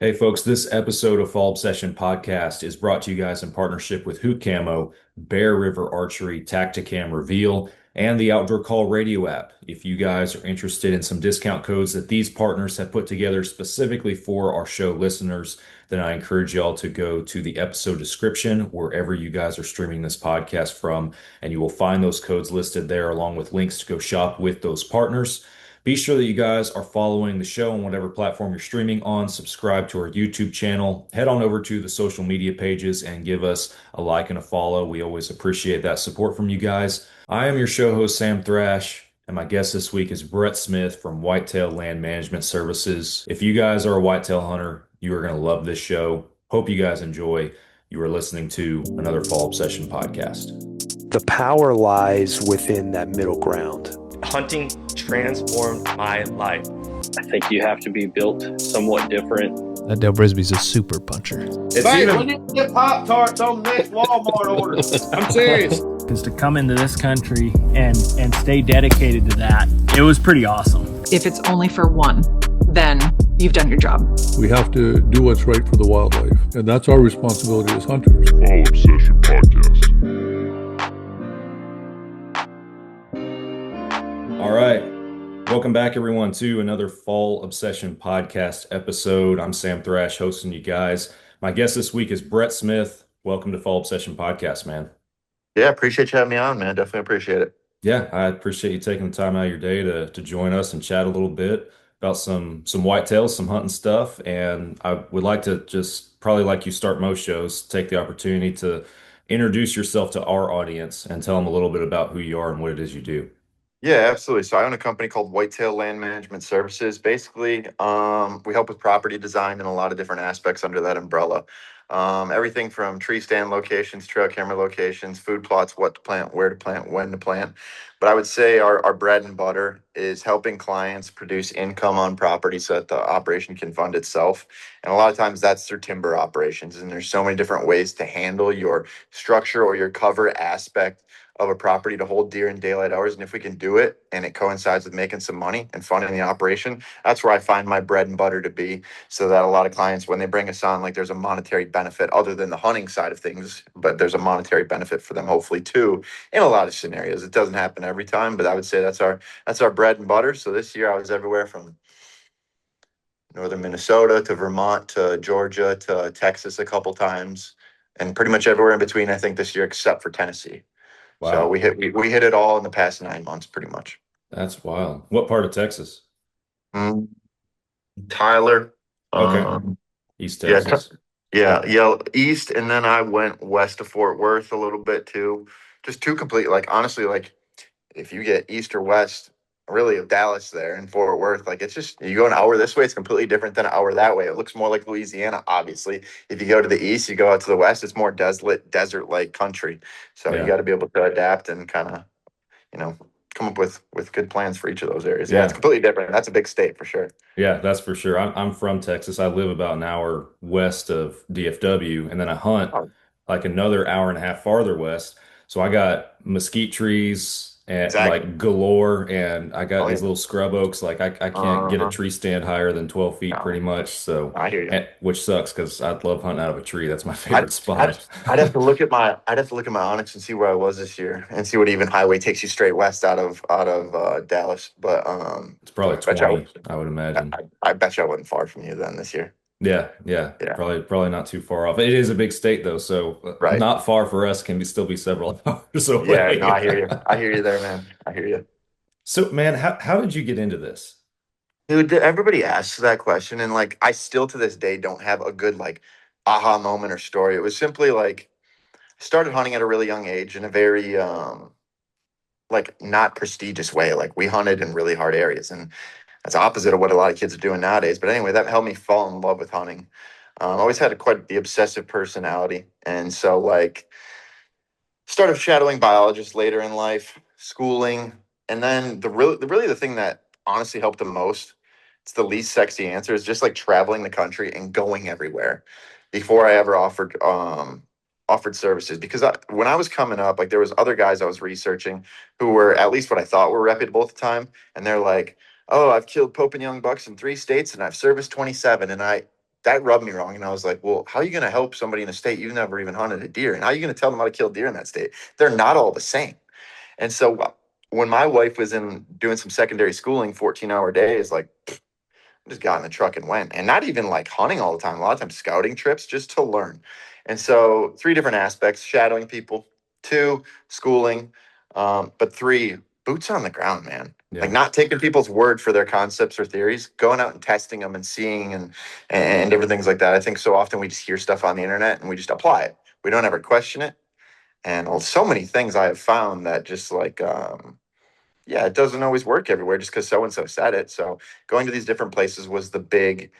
Hey folks, this episode of Fall Obsession Podcast is brought to you guys in partnership with Hoot Camo, Bear River Archery, Tacticam Reveal, and the Outdoor Call Radio app. If you guys are interested in some discount codes that these partners have put together specifically for our show listeners, then I encourage y'all to go to the episode description wherever you guys are streaming this podcast from, and you will find those codes listed there along with links to go shop with those partners. Be sure that you guys are following the show on whatever platform you're streaming on. Subscribe to our YouTube channel. Head on over to the social media pages and give us a like and a follow. We always appreciate that support from you guys. I am your show host, Sam Thrash, and my guest this week is Brett Smith from Whitetail Land Management Services. If you guys are a whitetail hunter, you are going to love this show. Hope you guys enjoy. You are listening to another Fall Obsession podcast. The power lies within that middle ground. Hunting transformed my life. I think you have to be built somewhat different. That Dale Brisby's a super puncher. It's Hey, even we need to get Pop-Tarts on the next Walmart order. I'm serious. Is to come into this country and stay dedicated to that. It was pretty awesome. If it's only for one, then you've done your job. We have to do what's right for the wildlife, and that's our responsibility as hunters. Fall Obsession Podcast. All right. Welcome back, everyone, to another Fall Obsession Podcast episode. I'm Sam Thrash, hosting you guys. My guest this week is Brett Smith. Welcome to Fall Obsession Podcast, man. Yeah, appreciate you having me on, man. Definitely appreciate it. Yeah, I appreciate you taking the time out of your day to join us and chat a little bit about some whitetails, some hunting stuff. And I would like to just, probably like you start most shows, take the opportunity to introduce yourself to our audience and tell them a little bit about who you are and what it is you do. Yeah, absolutely. So I own a company called Whitetail Land Management Services. Basically, we help with property design and a lot of different aspects under that umbrella. Everything from tree stand locations, trail camera locations, food plots, what to plant, where to plant, when to plant. But I would say our bread and butter is helping clients produce income on property so that the operation can fund itself. And a lot of times that's through timber operations. And there's so many different ways to handle your structure or your cover aspect of a property to hold deer in daylight hours. And if we can do it and it coincides with making some money and funding the operation, that's where I find my bread and butter to be. So that a lot of clients, when they bring us on, like there's a monetary benefit other than the hunting side of things, but there's a monetary benefit for them, hopefully too, in a lot of scenarios. It doesn't happen every time, but I would say that's our bread and butter. So this year I was everywhere from northern Minnesota to Vermont to Georgia to Texas a couple times, and pretty much everywhere in between, I think, this year, except for Tennessee. Wow. So we hit it all in the past 9 months, pretty much. That's wild. What part of Texas? Tyler. Okay. East Texas. Yeah, east, and then I went west of Fort Worth a little bit too. Just two complete, like honestly, like if you get east or west, really of Dallas there and Fort Worth, like it's just you go an hour this way, it's completely different than an hour that way. It looks more like Louisiana, obviously. If you go to the east, you go out to the west, it's more desert-like country. So Yeah. you got to be able to adapt and kind of, come up with good plans for each of those areas. Yeah, it's completely different. That's a big state for sure. Yeah, that's for sure. I'm from Texas. I live about an hour west of DFW, and then I hunt like another hour and a half farther west. So I got mesquite trees and like galore, and I got these little scrub oaks. Like I can't get a tree stand higher than 12 feet pretty much. So I hear you. Which sucks because I love hunting out of a tree. That's my favorite spot. I'd have to look at my Onyx and see where I was this year and see what even highway takes you straight west out of Dallas. But it's probably 20, I would imagine. I bet you I wasn't far from you then this year. Yeah. Probably not too far off. It is a big state though, so not far for us can still be several hours away. Yeah, no, I hear you. I hear you there, man. I hear you. So, man, how did you get into this? Dude, everybody asks that question, and like I still to this day don't have a good like aha moment or story. It was simply like I started hunting at a really young age in a very like not prestigious way. Like we hunted in really hard areas, and that's opposite of what a lot of kids are doing nowadays. But anyway, that helped me fall in love with hunting. I always had quite the obsessive personality. And so like started shadowing biologists later in life, schooling. And then the thing that honestly helped the most, it's the least sexy answer, is just like traveling the country and going everywhere before I ever offered services. Because when I was coming up, like there was other guys I was researching who were at least what I thought were reputable at the time. And they're like, oh, I've killed Pope and young bucks in 3 states and I've serviced 27. And that rubbed me wrong. And I was like, well, how are you going to help somebody in a state you've never even hunted a deer? And how are you going to tell them how to kill deer in that state? They're not all the same. And so when my wife was in doing some secondary schooling, 14-hour days, like just got in the truck and went, and not even like hunting all the time. A lot of times scouting trips just to learn. And so 3 different aspects: shadowing people, 2, schooling, but 3, boots on the ground, man. Like Yeah. not taking people's word for their concepts or theories, going out and testing them and seeing and different things like that. I think so often we just hear stuff on the internet and we just apply it. We don't ever question it. And so many things I have found that just like yeah, it doesn't always work everywhere just because so and so said it. So going to these different places was the big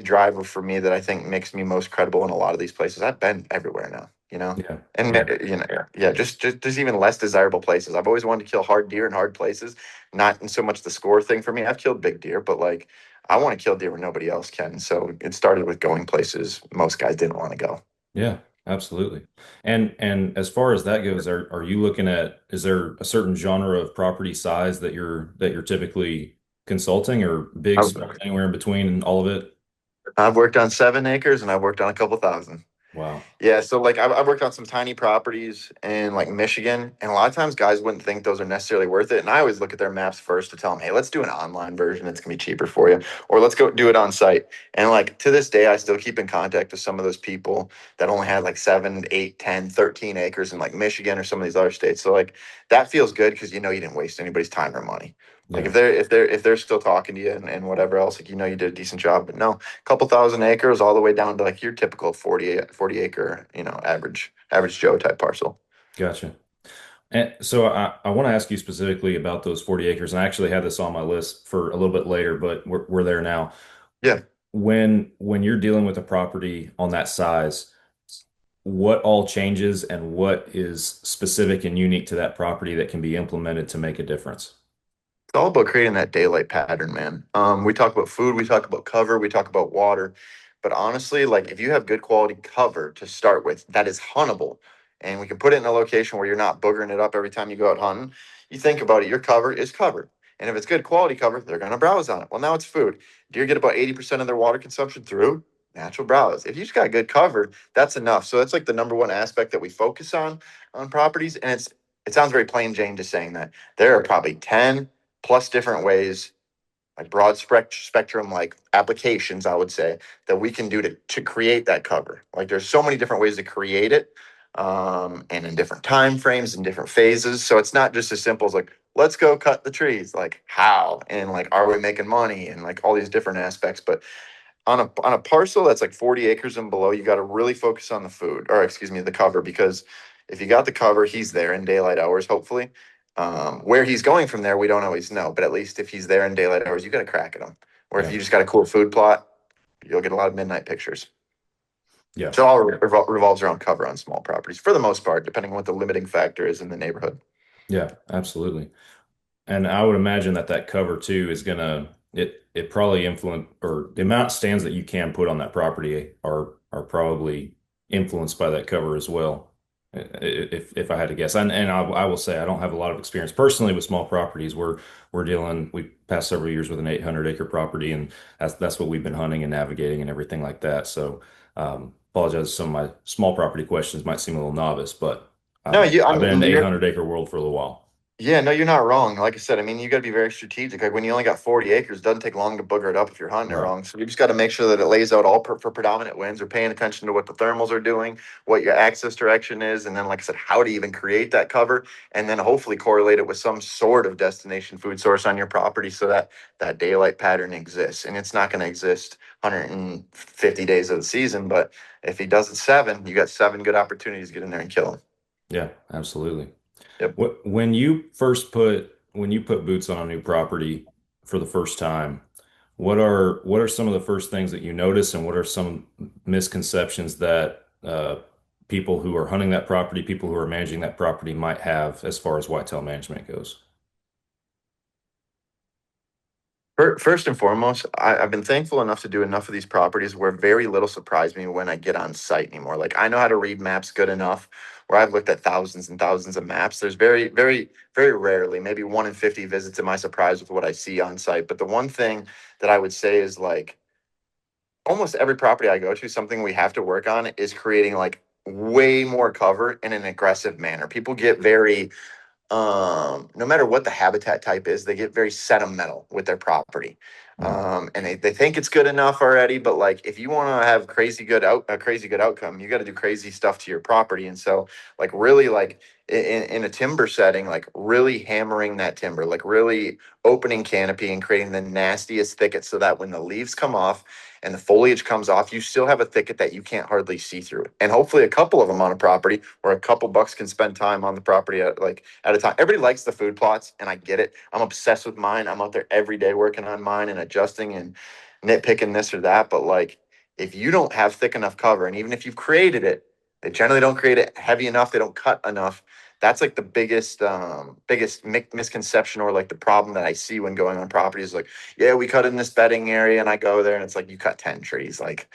driver for me that I think makes me most credible in a lot of these places. I've been everywhere now, Yeah. and Yeah. yeah, just even less desirable places. I've always wanted to kill hard deer in hard places, not in so much the score thing for me. I've killed big deer, but like I want to kill deer where nobody else can. So it started with going places most guys didn't want to go. Yeah, absolutely. And as far as that goes, are you looking at, is there a certain genre of property size that you're typically consulting, or big, I've, small, anywhere in between and all of it? I've worked on 7 acres and I've worked on a couple thousand. Wow. Yeah, so like I've worked on some tiny properties in like Michigan, and a lot of times guys wouldn't think those are necessarily worth it. And I always look at their maps first to tell them, hey, let's do an online version. It's gonna be cheaper for you, or let's go do it on site. And like to this day, I still keep in contact with some of those people that only had like 7, 8, 10, 13 acres in like Michigan or some of these other states. So like that feels good because you know you didn't waste anybody's time or money. Like Yeah. if they're still talking to you and whatever else, like you know you did a decent job. But no, couple thousand acres all the way down to like your typical 40 acre, average Joe type parcel. Gotcha. And so I want to ask you specifically about those 40 acres. And I actually had this on my list for a little bit later, but we're there now. Yeah. When you're dealing with a property on that size, what all changes and what is specific and unique to that property that can be implemented to make a difference? It's all about creating that daylight pattern, man. We talk about food, we talk about cover, we talk about water. But honestly, like if you have good quality cover to start with, that is huntable, and we can put it in a location where you're not boogering it up every time you go out hunting. You think about it, your cover is covered. And if it's good quality cover, they're going to browse on it. Well, now it's food. Deer get about 80% of their water consumption through natural browse. If you just got good cover, that's enough. So that's like the number one aspect that we focus on properties. And it sounds very plain Jane just saying that. There are probably 10 plus different ways, like broad spectrum, like applications, I would say, that we can do to create that cover. Like there's so many different ways to create it, and in different time frames and different phases. So it's not just as simple as like, let's go cut the trees. Like how and like are we making money and like all these different aspects. But on a parcel that's like 40 acres and below, you got to really focus on the food, or excuse me, the cover, because if you got the cover, he's there in daylight hours, hopefully. Where he's going from there, we don't always know, but at least if he's there in daylight hours, you got to crack at him. Or if Yeah. you just got a cool food plot, you'll get a lot of midnight pictures. Yeah. So it all revolves around cover on small properties for the most part, depending on what the limiting factor is in the neighborhood. Yeah, absolutely. And I would imagine that that cover too is gonna it probably influence, or the amount of stands that you can put on that property are probably influenced by that cover as well. If I had to guess, and I will say I don't have a lot of experience personally with small properties. We passed several years with an 800-acre property, and that's what we've been hunting and navigating and everything like that. So apologize. Some of my small property questions might seem a little novice, but No, I I've been in mean, the 800-acre world for a little while. yeah, no, you're not wrong. Like I said, I mean, you got to be very strategic. Like when you only got 40 acres, it doesn't take long to booger it up if you're hunting it Right. wrong. So you just got to make sure that it lays out all for predominant winds, or paying attention to what the thermals are doing, what your access direction is, and then, like I said, how to even create that cover, and then hopefully correlate it with some sort of destination food source on your property so that that daylight pattern exists. And it's not going to exist 150 days of the season, but if he does it 7, you got 7 good opportunities to get in there and kill him. Yeah, absolutely. Yep. When you put boots on a new property for the first time, what are some of the first things that you notice, and what are some misconceptions that people who are hunting that property, people who are managing that property might have as far as whitetail management goes? First and foremost, I've been thankful enough to do enough of these properties where very little surprised me when I get on site anymore. Like I know how to read maps good enough where I've looked at thousands and thousands of maps. There's very rarely, maybe 1 in 50 visits, am I surprised with what I see on site. But the one thing that I would say is like almost every property I go to, something we have to work on is creating like way more cover in an aggressive manner. People get very no matter what the habitat type is, they get very sentimental with their property. And they think it's good enough already, but like if you want to have a crazy good outcome, you got to do crazy stuff to your property. And so like really like in a timber setting, like really hammering that timber, like really opening canopy and creating the nastiest thicket so that when the leaves come off and the foliage comes off, you still have a thicket that you can't hardly see through. And hopefully a couple of them on a property where a couple bucks can spend time on the property at a time. Everybody likes the food plots, and I get it. I'm obsessed with mine. I'm out there every day working on mine and adjusting and nitpicking this or that. But like, if you don't have thick enough cover, and even if you've created it, they generally don't create it heavy enough. They don't cut enough. That's like the biggest misconception or like the problem that I see when going on properties. Like, yeah, we cut in this bedding area, and I go there, and it's like you cut 10 trees. Like,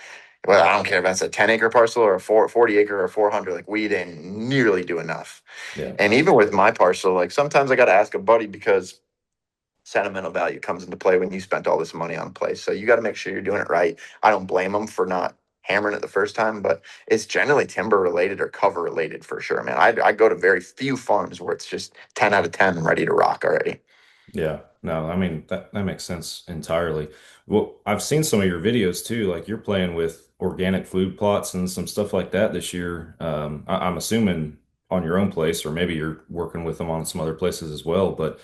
well, I don't care if that's a 10-acre parcel or a 40-acre or 400. Like, we didn't nearly do enough. Yeah. And even with my parcel, like sometimes I got to ask a buddy because sentimental value comes into play when you spent all this money on a place. So you got to make sure you're doing it right. I don't blame them for not hammering it the first time, but it's generally timber related or cover related for sure, man. I go to very few farms where it's just 10 out of 10 ready to rock already. Yeah, no, I mean that makes sense entirely. Well, I've seen some of your videos too, like you're playing with organic food plots and some stuff like that this year. I'm assuming on your own place, or maybe you're working with them on some other places as well. But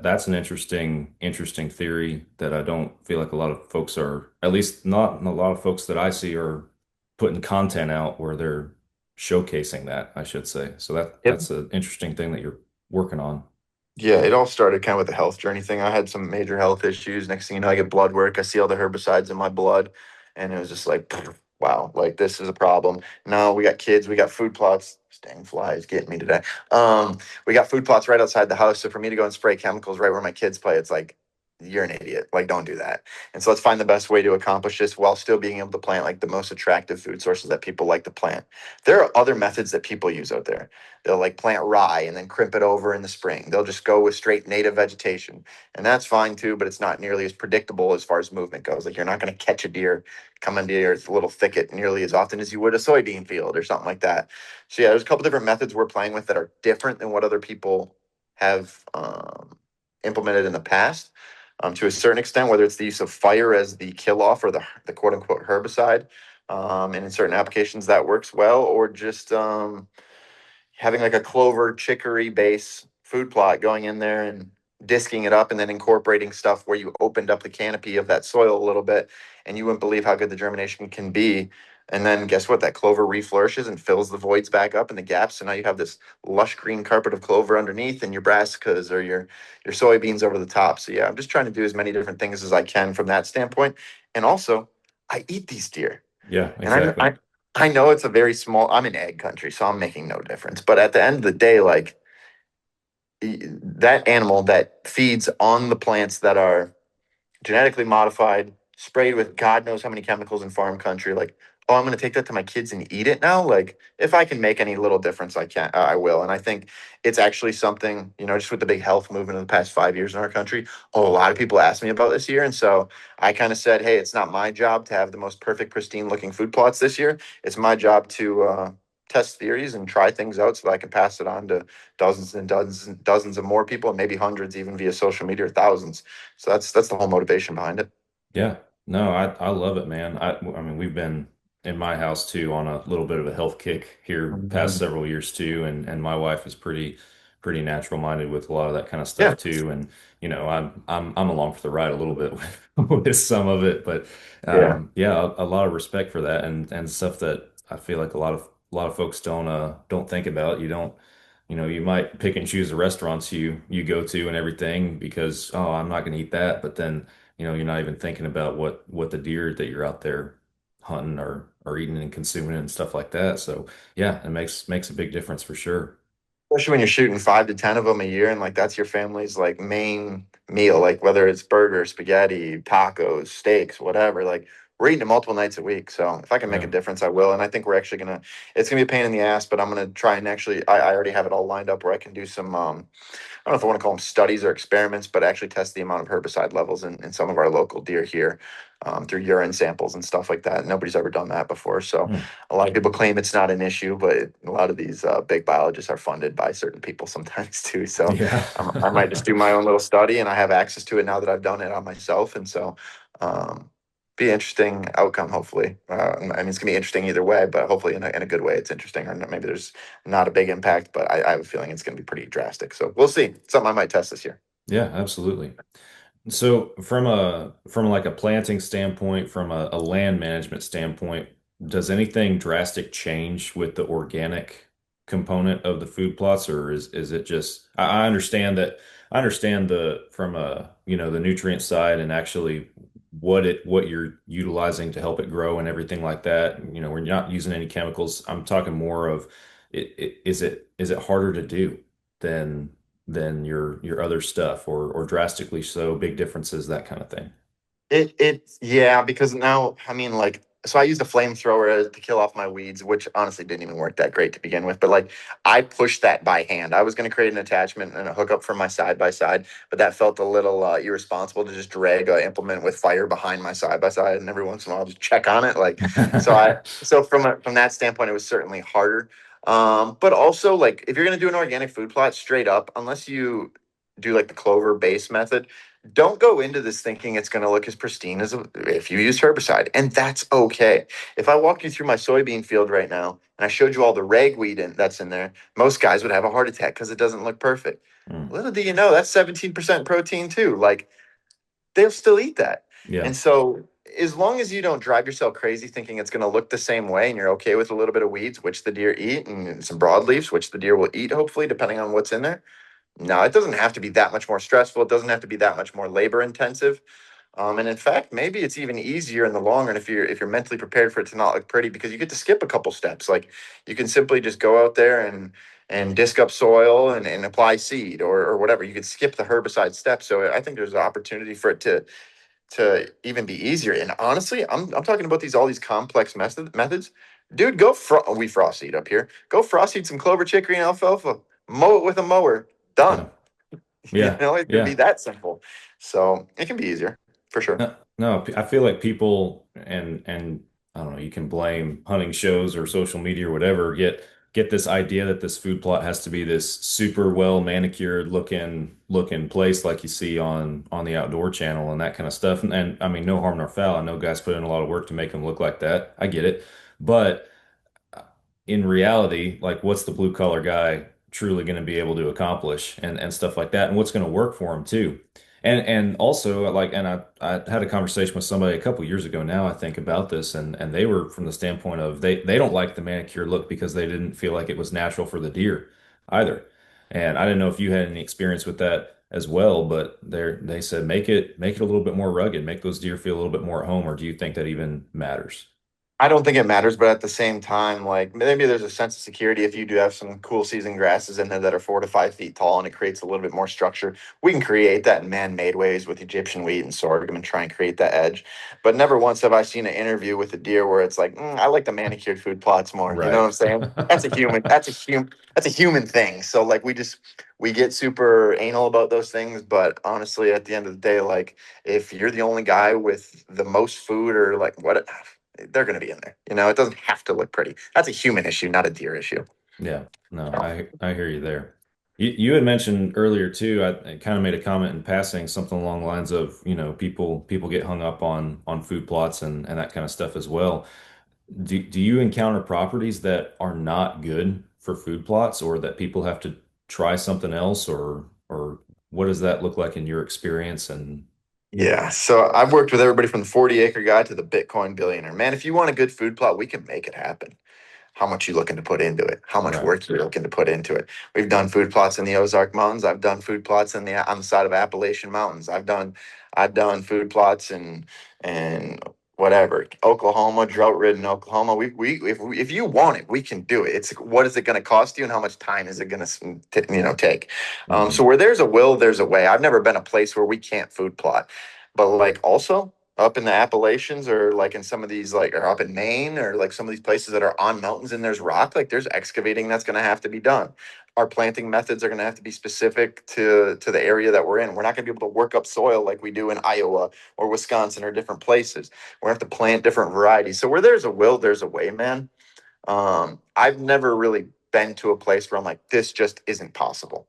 that's an interesting theory that I don't feel like a lot of folks are, at least not a lot of folks that I see are putting content out where they're showcasing that, I should say. So that's an interesting thing that you're working on. Yeah, it all started kind of with the health journey thing. I had some major health issues. Next thing you know, I get blood work. I see all the herbicides in my blood, and it was just like, wow, like this is a problem. Now we got kids, we got food plots. This dang fly is getting me today. We got food plots right outside the house. So for me to go and spray chemicals right where my kids play, it's like, you're an idiot. Like, don't do that. And so let's find the best way to accomplish this while still being able to plant like the most attractive food sources that people like to plant. There are other methods that people use out there. They'll like plant rye and then crimp it over in the spring. They'll just go with straight native vegetation. And that's fine too, but it's not nearly as predictable as far as movement goes. Like you're not going to catch a deer come into your little thicket nearly as often as you would a soybean field or something like that. So yeah, there's a couple different methods we're playing with that are different than what other people have implemented in the past. To a certain extent, whether it's the use of fire as the kill off or the quote unquote herbicide. And in certain applications that works well, or just having like a clover chicory base food plot going in there and disking it up and then incorporating stuff where you opened up the canopy of that soil a little bit, and you wouldn't believe how good the germination can be. And then guess what? That clover reflourishes and fills the voids back up and the gaps. So now you have this lush green carpet of clover underneath and your brassicas or your soybeans over the top. So yeah, I'm just trying to do as many different things as I can from that standpoint. And also, I eat these deer. Yeah, And exactly. I know it's a very small, I'm in egg country, so I'm making no difference. But at the end of the day, like that animal that feeds on the plants that are genetically modified, sprayed with God knows how many chemicals in farm country. Like, oh, I'm going to take that to my kids and eat it now. Like, if I can make any little difference, I can. I will. And I think it's actually something, just with the big health movement in the past 5 years in our country. Oh, a lot of people asked me about this year, and so I kind of said, hey, it's not my job to have the most perfect, pristine looking food plots this year. It's my job to test theories and try things out so that I can pass it on to dozens and dozens and dozens of more people, and maybe hundreds even via social media or thousands. So that's the whole motivation behind it. Yeah, no, I love it, man. I mean, we've been in my house too on a little bit of a health kick here past Mhm. several years too, and my wife is pretty natural minded with a lot of that kind of Yeah. stuff too, and I'm along for the ride a little bit with some of it, but Yeah. yeah, a lot of respect for that and stuff that I feel like a lot of folks don't think about. You don't. You might pick and choose the restaurants you go to and everything because, oh, I'm not going to eat that. But then, you're not even thinking about what the deer that you're out there hunting or eating and consuming and stuff like that. So yeah, it makes a big difference for sure. Especially when you're shooting 5 to 10 of them a year, and like that's your family's like main meal, like whether it's burgers, spaghetti, tacos, steaks, whatever. Like we're eating it multiple nights a week. So if I can make a difference, I will. And I think we're actually it's gonna be a pain in the ass, but I'm gonna try and actually, I already have it all lined up where I can do some, I don't know if I want to call them studies or experiments, but actually test the amount of herbicide levels in some of our local deer here, through urine samples and stuff like that. Nobody's ever done that before. So a lot of people claim it's not an issue, but a lot of these big biologists are funded by certain people sometimes too. So Yeah. I might just do my own little study, and I have access to it now that I've done it on myself. And so, be an interesting outcome, hopefully. I mean, it's gonna be interesting either way, but hopefully in a good way, it's interesting. Or maybe there's not a big impact, but I have a feeling it's gonna be pretty drastic. So we'll see. Something I might test this year. Yeah, absolutely. So from like a planting standpoint, from a land management standpoint, does anything drastic change with the organic component of the food plots, or is it just I understand that I understand the from a the nutrient side and actually what you're utilizing to help it grow and everything like that. We're not using any chemicals. I'm talking more of is it harder to do than your other stuff or drastically so big differences, that kind of thing. Yeah, because now, I mean, like, so I used a flamethrower to kill off my weeds, which honestly didn't even work that great to begin with. But like, I pushed that by hand. I was going to create an attachment and a hookup for my side by side, but that felt a little irresponsible to just drag a implement with fire behind my side by side, and every once in a while just check on it. Like, so from that standpoint, it was certainly harder. But also, like, if you're going to do an organic food plot straight up, unless you do like the clover base method, don't go into this thinking it's going to look as pristine as if you use herbicide. And that's okay. If I walked you through my soybean field right now and I showed you all the ragweed that's in there, most guys would have a heart attack because it doesn't look perfect. Little do you know, that's 17% protein too. Like, they'll still eat that. Yeah. And so as long as you don't drive yourself crazy thinking it's going to look the same way, and you're okay with a little bit of weeds, which the deer eat, and some broadleafs, which the deer will eat, hopefully, depending on what's in there. No, it doesn't have to be that much more stressful. It doesn't have to be that much more labor intensive. And in fact, maybe it's even easier in the long run if you're mentally prepared for it to not look pretty, because you get to skip a couple steps. Like, you can simply just go out there and disc up soil and apply seed or whatever. You could skip the herbicide step. So I think there's an opportunity for it to even be easier. And honestly, I'm talking about all these complex methods. Dude, we frost seed up here. Go frost seed some clover, chicory, and alfalfa. Mow it with a mower. Done. Yeah. It can be that simple. So it can be easier for sure. No, I feel like people and I don't know, you can blame hunting shows or social media or whatever, get this idea that this food plot has to be this super well manicured looking place like you see on the outdoor channel and that kind of stuff. And I mean, no harm nor foul. I know guys put in a lot of work to make them look like that. I get it. But in reality, like, what's the blue collar guy truly going to be able to accomplish and stuff like that, and what's going to work for him too. And also, like, and I had a conversation with somebody a couple years ago now, I think, about this, and they were from the standpoint of they don't like the manicure look because they didn't feel like it was natural for the deer either. And I didn't know if you had any experience with that as well, but they said make it a little bit more rugged, make those deer feel a little bit more at home, or do you think that even matters? I don't think it matters, but at the same time, like, maybe there's a sense of security if you do have some cool season grasses in there that are 4 to 5 feet tall, and it creates a little bit more structure. We can create that in man-made ways with Egyptian wheat and sorghum and try and create that edge. But never once have I seen an interview with a deer where it's like, I like the manicured food plots more. You know what I'm saying? That's a human. That's a human thing. So like, we get super anal about those things, but honestly, at the end of the day, like, if you're the only guy with the most food or like what, they're going to be in there. It doesn't have to look pretty. That's a human issue, not a deer issue. Yeah, no, I hear you there. You had mentioned earlier too. I kind of made a comment in passing, something along the lines of, people get hung up on food plots and that kind of stuff as well. Do you encounter properties that are not good for food plots, or that people have to try something else, or what does that look like in your experience? And Yeah, so I've worked with everybody from the 40-acre guy to the Bitcoin billionaire. Man, if you want a good food plot, we can make it happen. How much you looking to put into it? How much work you're looking to put into it? We've done food plots in the Ozark Mountains. I've done food plots on the side of Appalachian Mountains. I've done food plots and whatever, Oklahoma, drought-ridden Oklahoma. If you want it, we can do it. It's what is it going to cost you, and how much time is it going to take? So where there's a will, there's a way. I've never been a place where we can't food plot, but like, also, up in the Appalachians or like in some of these like or up in Maine or like some of these places that are on mountains and there's rock, like there's excavating that's going to have to be done. Our planting methods are going to have to be specific to the area that we're in. We're not going to be able to work up soil like we do in Iowa or Wisconsin or different places. We're going to have to plant different varieties. So where there's a will, there's a way, man. I've never really been to a place where I'm like, this just isn't possible.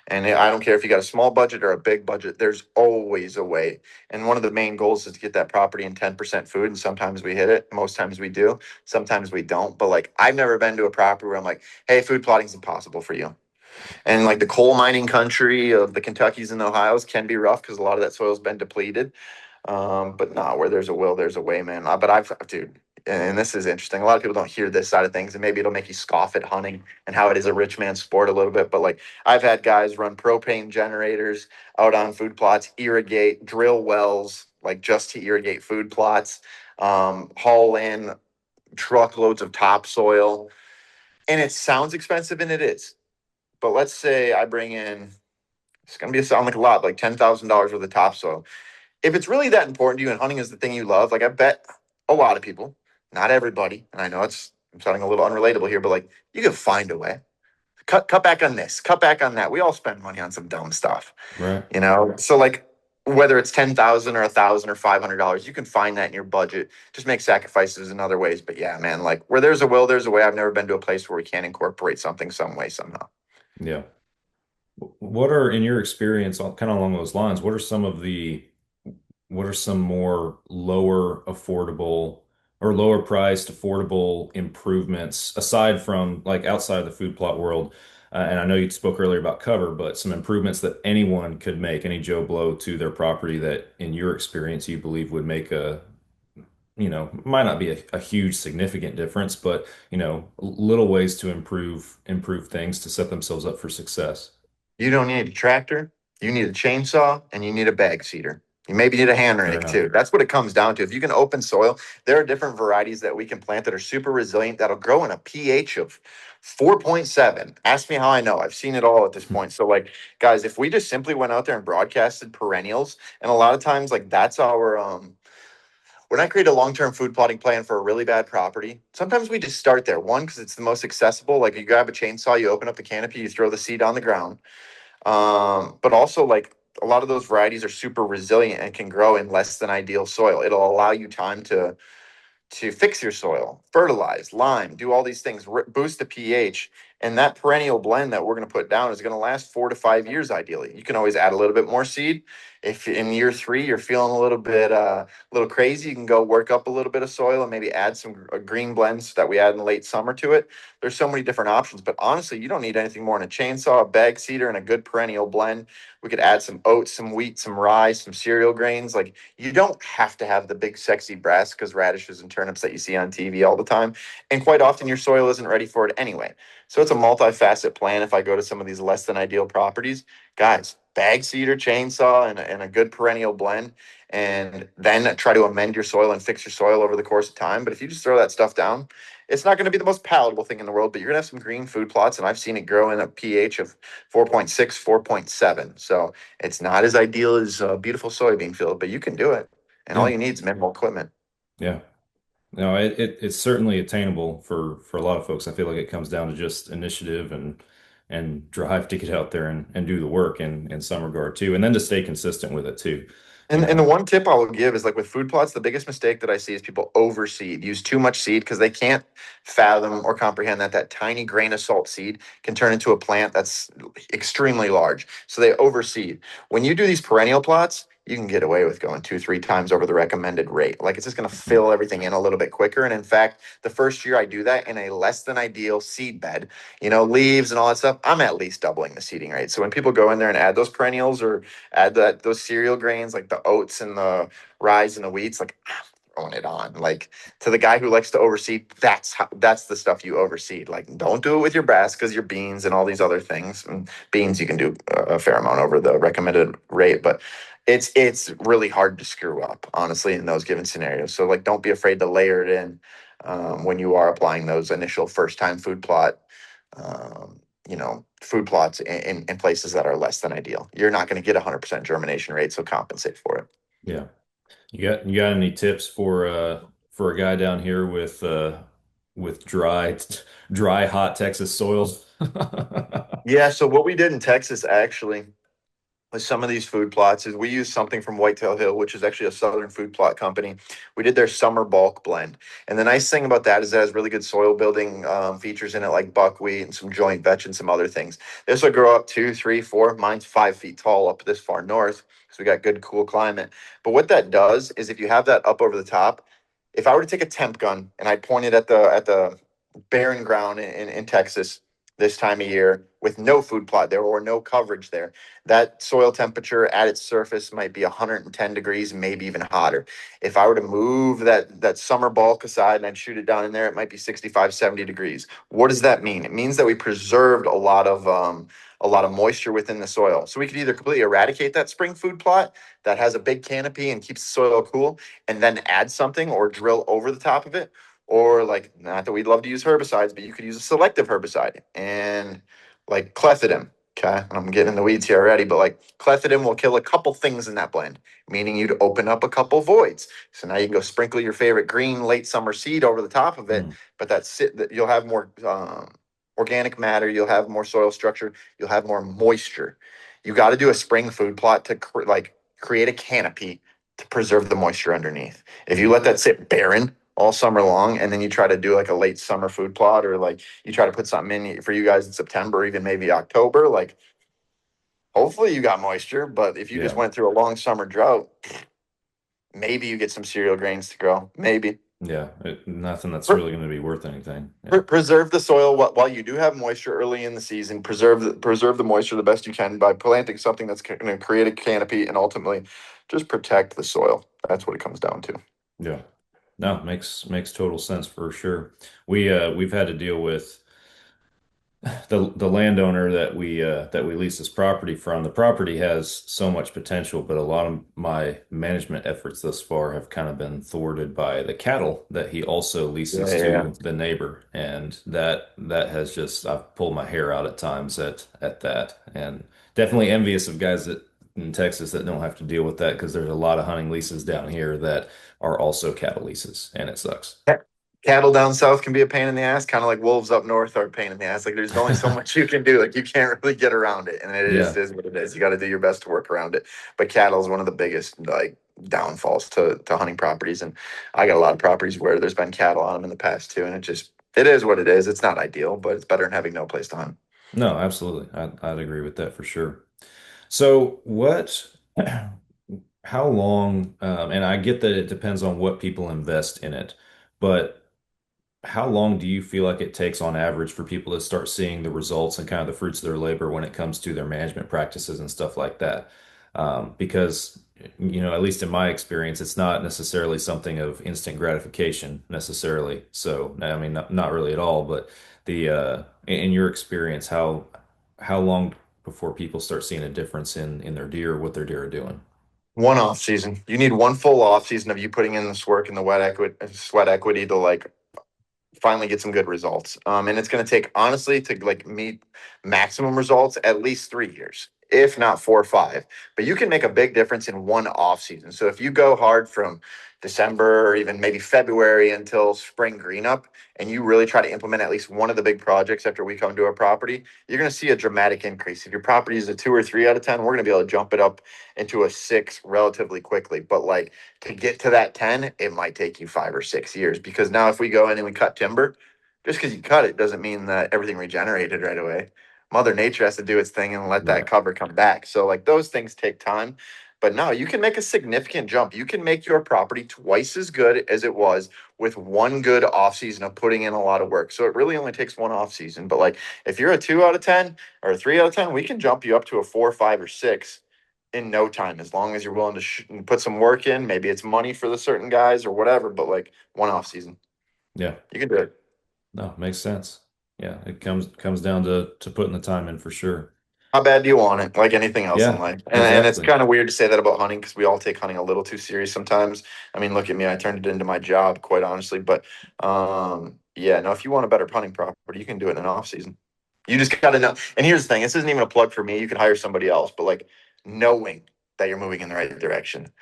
And I don't care if you got a small budget or a big budget, there's always a way. And one of the main goals is to get that property in 10% food. And sometimes we hit it. Most times we do. Sometimes we don't. But like, I've never been to a property where I'm like, hey, food plotting is impossible for you. And like the coal mining country of the Kentuckys and Ohio's can be rough because a lot of that soil's been depleted. But no, where there's a will, there's a way, man. But dude, and this is interesting. A lot of people don't hear this side of things, and maybe it'll make you scoff at hunting and how it is a rich man's sport a little bit. But like, I've had guys run propane generators out on food plots, irrigate, drill wells, like just to irrigate food plots, haul in truckloads of topsoil. And it sounds expensive, and it is. But let's say I bring in, it's going to be sound like a lot, like $10,000 worth of topsoil. If it's really that important to you and hunting is the thing you love, like I bet a lot of people, not everybody, and I know I'm sounding a little unrelatable here, but like you can find a way. Cut back on this, cut back on that. We all spend money on some dumb stuff. Right. So like whether it's 10,000 or 1,000 or $500, you can find that in your budget. Just make sacrifices in other ways. But yeah, man, like where there's a will, there's a way. I've never been to a place where we can't incorporate something some way, somehow. Yeah. What are, in your experience, kind of along those lines, what are some more lower affordable or lower priced affordable improvements aside from like outside of the food plot world? And I know you spoke earlier about cover, but some improvements that anyone could make, any Joe Blow to their property that in your experience you believe would make might not be a huge significant difference, but little ways to improve things to set themselves up for success. You don't need a tractor, you need a chainsaw, and you need a bag seeder. You maybe need a hand Fair rake enough. too. That's what it comes down to. If you can open soil, there are different varieties that we can plant that are super resilient that'll grow in a pH of 4.7. Ask me how I know. I've seen it all at this point. So, like, guys, if we just simply went out there and broadcasted perennials, and a lot of times, like, that's our when I create a long-term food plotting plan for a really bad property, sometimes we just start there. One, because it's the most accessible. Like you grab a chainsaw, you open up the canopy, you throw the seed on the ground. But also like a lot of those varieties are super resilient and can grow in less than ideal soil. It'll allow you time to fix your soil, fertilize, lime, do all these things, boost the pH. And that perennial blend that we're going to put down is going to last 4 to 5 years ideally. You can always add a little bit more seed. If in year 3 you're feeling a little crazy, you can go work up a little bit of soil and maybe add some green blends that we add in the late summer to it. There's so many different options, but honestly, you don't need anything more than a chainsaw, a bag seeder, and a good perennial blend. We could add some oats, some wheat, some rye, some cereal grains. Like you don't have to have the big sexy brassicas, radishes, and turnips that you see on TV all the time. And quite often your soil isn't ready for it anyway. So it's a multifaceted plan. If I go to some of these less than ideal properties, guys, bag seeder, chainsaw, and a good perennial blend, and then try to amend your soil and fix your soil over the course of time. But if you just throw that stuff down, it's not going to be the most palatable thing in the world, but you're going to have some green food plots. And I've seen it grow in a pH of 4.6, 4.7. So it's not as ideal as a beautiful soybean field, but you can do it. And all Yeah. you need is minimal equipment. Yeah. No, it's certainly attainable for a lot of folks. I feel like it comes down to just initiative and drive to get out there and do the work in some regard too. And then to stay consistent with it too. And the one tip I will give is like with food plots, the biggest mistake that I see is people overseed, use too much seed because they can't fathom or comprehend that that tiny grain of salt seed can turn into a plant that's extremely large. So they overseed. When you do these perennial plots, you can get away with going 2, 3 times over the recommended rate. Like it's just going to fill everything in a little bit quicker. And in fact, the first year I do that in a less than ideal seed bed, leaves and all that stuff, I'm at least doubling the seeding rate. So when people go in there and add those perennials or add those cereal grains like the oats and the rye and the wheats, like I'm throwing it on. Like to the guy who likes to overseed, that's the stuff you overseed. Like don't do it with your brassicas, your beans, and all these other things. And beans you can do a fair amount over the recommended rate, but it's really hard to screw up, honestly, in those given scenarios. So like don't be afraid to layer it in when you are applying those initial first time food plot food plots in places that are less than ideal. You're not going to get 100% germination rate, so compensate for it. Yeah. You got any tips for a guy down here with dry hot Texas soils? Yeah, so what we did in Texas actually with some of these food plots is we use something from Whitetail Hill, which is actually a southern food plot company. We did their summer bulk blend. And the nice thing about that is it has really good soil building features in it, like buckwheat and some joint vetch and some other things. This will grow up 2, 3, 4. Mine's 5 feet tall up this far north. So we got good, cool climate. But what that does is if you have that up over the top, if I were to take a temp gun and I point it at the barren ground in Texas this time of year with no food plot there or no coverage there, that soil temperature at its surface might be 110 degrees, maybe even hotter. If I were to move that summer bulk aside and I'd shoot it down in there, it might be 65, 70 degrees. What does that mean? It means that we preserved a lot of moisture within the soil. So we could either completely eradicate that spring food plot that has a big canopy and keeps the soil cool, and then add something or drill over the top of it. Or like, not that we'd love to use herbicides, but you could use a selective herbicide and like clethodim. Okay, I'm getting in the weeds here already, but like clethodim will kill a couple things in that blend, meaning you'd open up a couple voids. So now you can go sprinkle your favorite green late summer seed over the top of it, but that you'll have more organic matter, you'll have more soil structure, you'll have more moisture. You got to do a spring food plot to create a canopy to preserve the moisture underneath. If you let that sit barren all summer long and then you try to do like a late summer food plot, or like you try to put something in for you guys in September, even maybe October, like hopefully you got moisture. But if you just Yeah. went through a long summer drought, maybe you get some cereal grains to grow. Maybe. Yeah, nothing that's really going to be worth anything. Yeah. Preserve the soil while you do have moisture early in the season. Preserve the moisture the best you can by planting something that's going to create a canopy and ultimately just protect the soil. That's what it comes down to. Yeah. No, makes total sense for sure. We've had to deal with the landowner that we lease this property from. The property has so much potential, but a lot of my management efforts thus far have kind of been thwarted by the cattle that he also leases Yeah. to the neighbor, and that has just I've pulled my hair out at times at that, and definitely envious of guys that in Texas that don't have to deal with that because there's a lot of hunting leases down here that are also cattle leases, and it sucks. Cattle down south can be a pain in the ass, kind of like wolves up north are a pain in the ass. Like there's only so much you can do. Like you can't really get around it, and Yeah. is what it is. You got to do your best to work around it. But cattle is one of the biggest like downfalls to hunting properties, and I got a lot of properties where there's been cattle on them in the past too, and it is what it is. It's not ideal, but it's better than having no place to hunt. No, absolutely. I'd agree with that for sure. So how long, and I get that it depends on what people invest in it, but how long do you feel like it takes on average for people to start seeing the results and kind of the fruits of their labor when it comes to their management practices and stuff like that? Because, at least in my experience, it's not necessarily something of instant gratification necessarily. So, I mean, not really at all, but in your experience, how long before people start seeing a difference in their deer, what their deer are doing? One off season. You need one full off season of you putting in this work and the sweat equity to like finally get some good results. And it's going to take, honestly, to like meet maximum results, at least 3 years, if not 4 or 5. But you can make a big difference in one off season. So if you go hard from December or even maybe February until spring green up, and you really try to implement at least one of the big projects after we come to a property, you're going to see a dramatic increase. If your property is a 2 or 3 out of 10, we're going to be able to jump it up into a 6 relatively quickly. But like to get to that 10, it might take you 5 or 6 years, because now if we go in and we cut timber, just because you cut it doesn't mean that everything regenerated right away. Mother Nature has to do its thing and let that Right. cover come back. So like those things take time. But no, you can make a significant jump. You can make your property twice as good as it was with one good off season of putting in a lot of work. So it really only takes one off season. But like if you're a 2 out of 10 or a 3 out of 10, we can jump you up to a 4, 5, or 6 in no time, as long as you're willing to put some work in. Maybe it's money for the certain guys or whatever, but like one off season, Yeah. you can do it. No, makes sense. Yeah, it comes down to putting the time in for sure. How bad do you want it? Like anything else in Yeah, life. And it's exactly. kind of weird to say that about hunting because we all take hunting a little too serious sometimes. I mean, look at me. I turned it into my job, quite honestly. But yeah, no, if you want a better hunting property, you can do it in an off season. You just got to know. And here's the thing, this isn't even a plug for me. You could hire somebody else, but like knowing that you're moving in the right direction.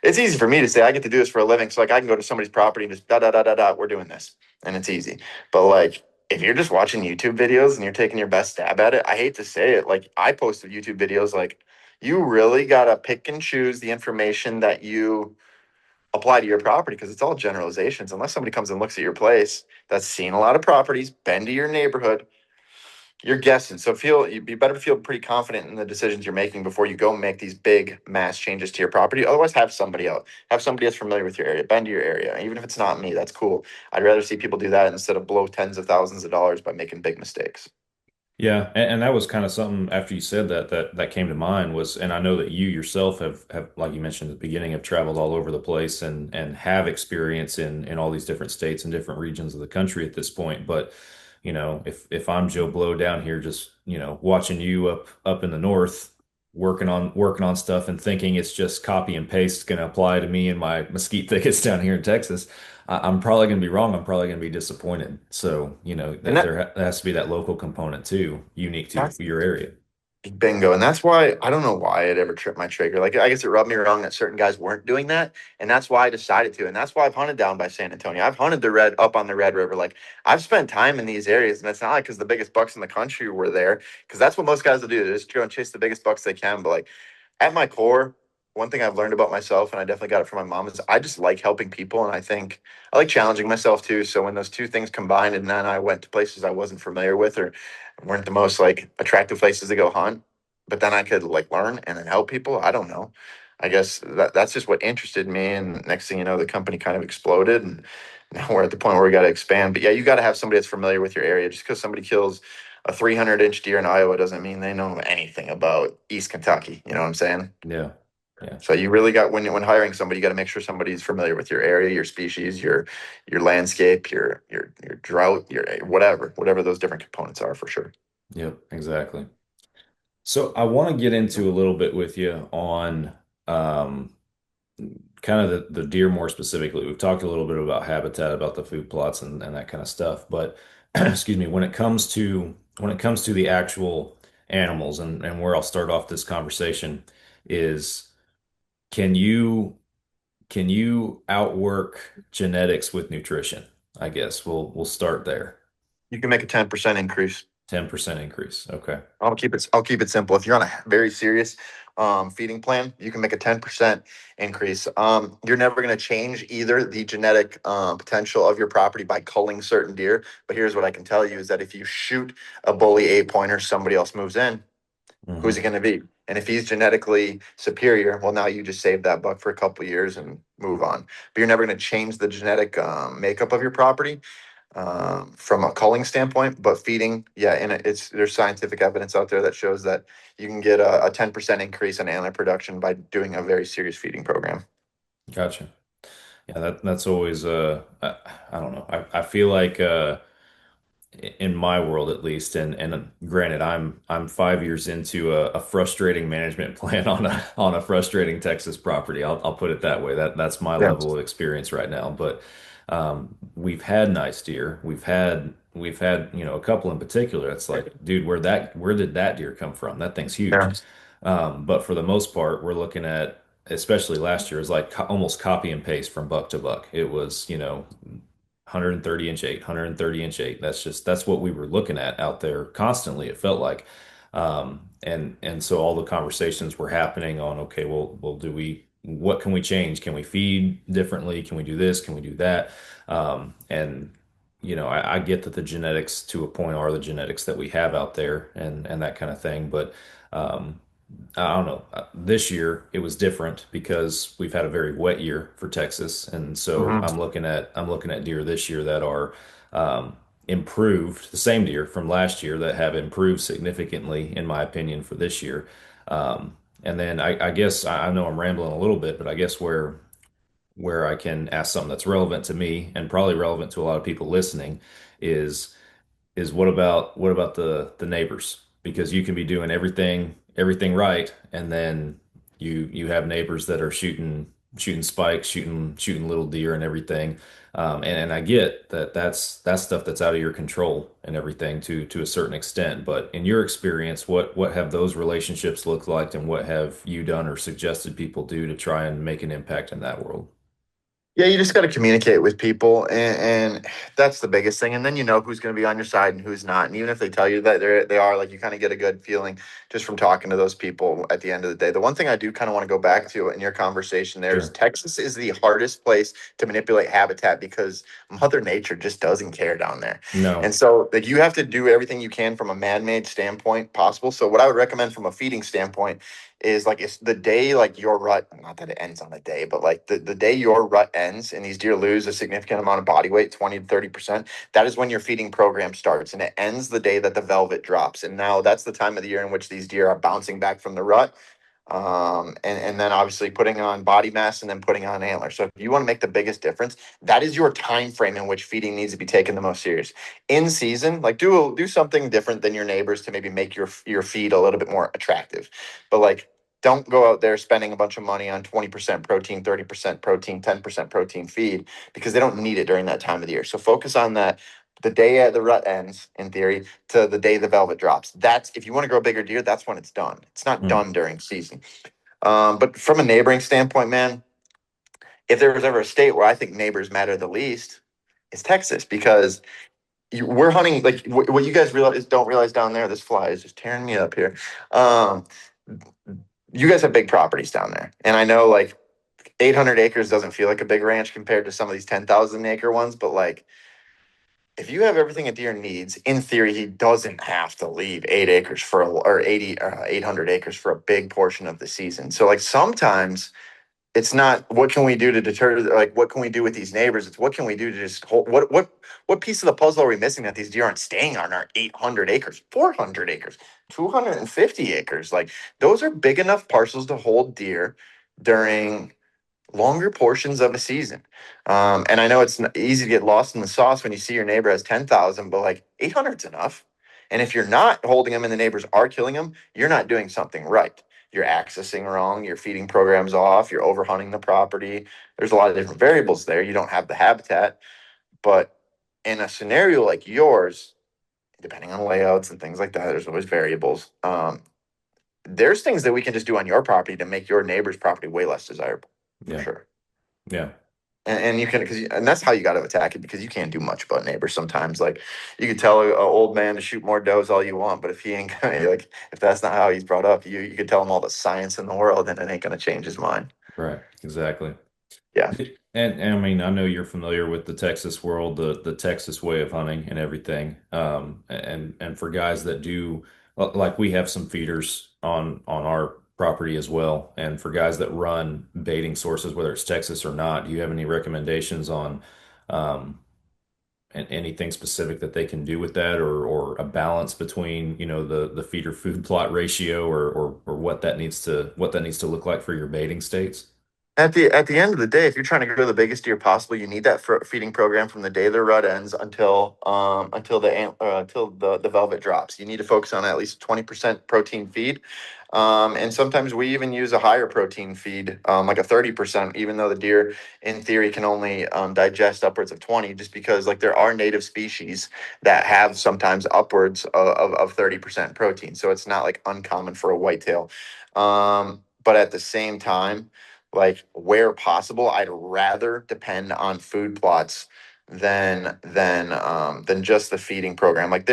it's easy for me to say I get to do this for a living. So like I can go to somebody's property and just da da da da da, we're doing this. And it's easy. But like if you're just watching YouTube videos and you're taking your best stab at it, I hate to say it. Like I posted YouTube videos, like you really gotta pick and choose the information that you apply to your property because it's all generalizations. Unless somebody comes and looks at your place that's seen a lot of properties, been to your neighborhood, you're guessing. So you better feel pretty confident in the decisions you're making before you go make these big mass changes to your property. Otherwise, have somebody else, have somebody that's familiar with your area, bend to your area. Even if it's not me, that's cool. I'd rather see people do that instead of blow tens of thousands of dollars by making big mistakes. Yeah, and that was kind of something after you said that came to mind was, and I know that you yourself have like you mentioned at the beginning, have traveled all over the place and have experience in all these different states and different regions of the country at this point. But if I'm Joe Blow down here, just watching you up in the north, working on stuff and thinking it's just copy and paste going to apply to me and my mesquite thickets down here in Texas. I'm probably going to be wrong. I'm probably going to be disappointed. So, And there has to be that local component too, unique to that's your area. bingo. And that's why I don't know why it ever tripped my trigger. Like I guess it rubbed me wrong that certain guys weren't doing that. And that's why I decided to. And that's why I've hunted down by San Antonio. I've hunted the red up on the Red River. Like I've spent time in these areas. And it's not like because the biggest bucks in the country were there. Because that's what most guys will do. They just go and chase the biggest bucks they can. But like at my core, one thing I've learned about myself, and I definitely got it from my mom, is I just like helping people. And I think I like challenging myself too. So when those two things combined and then I went to places I wasn't familiar with or weren't the most like attractive places to go hunt, but then I could like learn and then help people. I don't know. I guess that's just what interested me. And next thing you know, the company kind of exploded, and now we're at the point where we got to expand. But yeah, you got to have somebody that's familiar with your area. Just because somebody kills a 300-inch deer in Iowa doesn't mean they know anything about East Kentucky. You know what I'm saying? Yeah. Yeah. So you really got when hiring somebody, you got to make sure somebody's familiar with your area, your species, your landscape, your drought, your whatever those different components are for sure. Yep, exactly. So I want to get into a little bit with you on um, kind of the deer more specifically. We've talked a little bit about habitat, about the food plots and that kind of stuff. But excuse me, when it comes to the actual animals and where I'll start off this conversation is can you can you outwork genetics with nutrition? I guess we'll start there. You can make a 10% increase. 10% increase. Okay. I'll keep it simple. If you're on a very serious feeding plan, you can make a 10% increase. You're never going to change either the genetic potential of your property by culling certain deer. But here's what I can tell you is that if you shoot a bully 8 pointer, somebody else moves in. Who's Hmm. it going to be? And if he's genetically superior, well, now you just save that buck for a couple of years and move on. But you're never going to change the genetic makeup of your property from a culling standpoint, but feeding, yeah, and there's scientific evidence out there that shows that you can get a 10% increase in antler production by doing a very serious feeding program. Gotcha. Yeah, that's always I don't know. I feel like in my world at least, and granted, I'm 5 years into a frustrating management plan on a frustrating Texas property. I'll put it that way. That's my Yeah. level of experience right now. But we've had nice deer. We've had a couple in particular. It's like, dude, where did that deer come from? That thing's huge. Yeah. But for the most part, we're looking at, especially last year, is like almost copy and paste from buck to buck. It was 130-inch eight, 130-inch eight. That's what we were looking at out there constantly, it felt like. And so all the conversations were happening on, okay, well, what can we change? Can we feed differently? Can we do this? Can we do that? And I get that the genetics to a point are the genetics that we have out there and that kind of thing. But um, I don't know. This year it was different because we've had a very wet year for Texas, and so Mhm. I'm looking at deer this year that are improved, the same deer from last year that have improved significantly, in my opinion, for this year. And then I guess I know I'm rambling a little bit, but I guess where I can ask something that's relevant to me and probably relevant to a lot of people listening is what about the neighbors? Because you can be doing everything right, and then you have neighbors that are shooting shooting spikes, shooting little deer and everything. And I get that that's stuff that's out of your control and everything to a certain extent. But in your experience, what have those relationships looked like, and what have you done or suggested people do to try and make an impact in that world? Yeah, you just got to communicate with people, and that's the biggest thing. And then you know who's going to be on your side and who's not. And even if they tell you that they are, like, you kind of get a good feeling just from talking to those people at the end of the day. The one thing I do kind of want to go back to in your conversation there is Sure. Texas is the hardest place to manipulate habitat because Mother Nature just doesn't care down there. And No. so, like, you have to do everything you can from a man-made standpoint possible. So what I would recommend from a feeding standpoint is, like, it's the day, like, your rut, not that it ends on a day, but like the day your rut ends and these deer lose a significant amount of body weight, 20 to 30%, that is when your feeding program starts, and it ends the day that the velvet drops. And now that's the time of the year in which these deer are bouncing back from the rut, and then obviously putting on body mass and then putting on antler. So if you want to make the biggest difference, that is your time frame in which feeding needs to be taken the most serious. In season, like, do something different than your neighbors to maybe make your feed a little bit more attractive. But, like, don't go out there spending a bunch of money on 20% protein, 30% protein, 10% protein feed, because they don't need it during that time of the year. So focus on that, the day the rut ends, in theory, to the day the velvet drops. That's, if you want to grow bigger deer, that's when it's done. It's not Hmm. done during season. But from a neighboring standpoint, man, if there was ever a state where I think neighbors matter the least, it's Texas, because we're hunting, like, what you guys don't realize down there. This fly is just tearing me up here. Um, you guys have big properties down there, and I know, like, 800 acres doesn't feel like a big ranch compared to some of these 10,000-acre ones, but, like, if you have everything a deer needs, in theory, he doesn't have to leave 8 acres or 800 acres for a big portion of the season. So, like, sometimes it's not what can we do to deter, like, what can we do with these neighbors? It's what can we do to just hold, what piece of the puzzle are we missing that these deer aren't staying on our 800 acres, 400 acres, 250 acres? Like, those are big enough parcels to hold deer during longer portions of a season. And I know it's easy to get lost in the sauce when you see your neighbor has 10,000, but, like, 800's enough. And if you're not holding them and the neighbors are killing them, you're not doing something right. You're accessing wrong, your feeding program's off, you're overhunting the property. There's a lot of different variables there. You don't have the habitat. But in a scenario like yours, depending on layouts and things like that, there's always variables. There's things that we can just do on your property to make your neighbor's property way less desirable, for Yeah. sure. Yeah. And you can, and that's how you got to attack it, because you can't do much about neighbors sometimes. Like, you could tell a old man to shoot more does all you want, but if he ain't gonna, like, if that's not how he's brought up, you could tell him all the science in the world, and it ain't gonna change his mind. Right. Exactly. Yeah. And I mean, I know you're familiar with the Texas world, the Texas way of hunting and everything. And for guys that do, like, we have some feeders on our property as well. And for guys that run baiting sources, whether it's Texas or not, do you have any recommendations on um, anything specific that they can do with that, or a balance between, the feeder food plot ratio, or what that needs to look like for your baiting states? At the end of the day, if you're trying to grow the biggest deer possible, you need that feeding program from the day the rut ends until the velvet drops. You need to focus on at least 20% protein feed, and sometimes we even use a higher protein feed, like a 30%, even though the deer, in theory, can only digest upwards of 20, just because, like, there are native species that have sometimes upwards of 30% protein. So it's not, like, uncommon for a whitetail, but at the same time, like, where possible, I'd rather depend on food plots than just the feeding program. Like,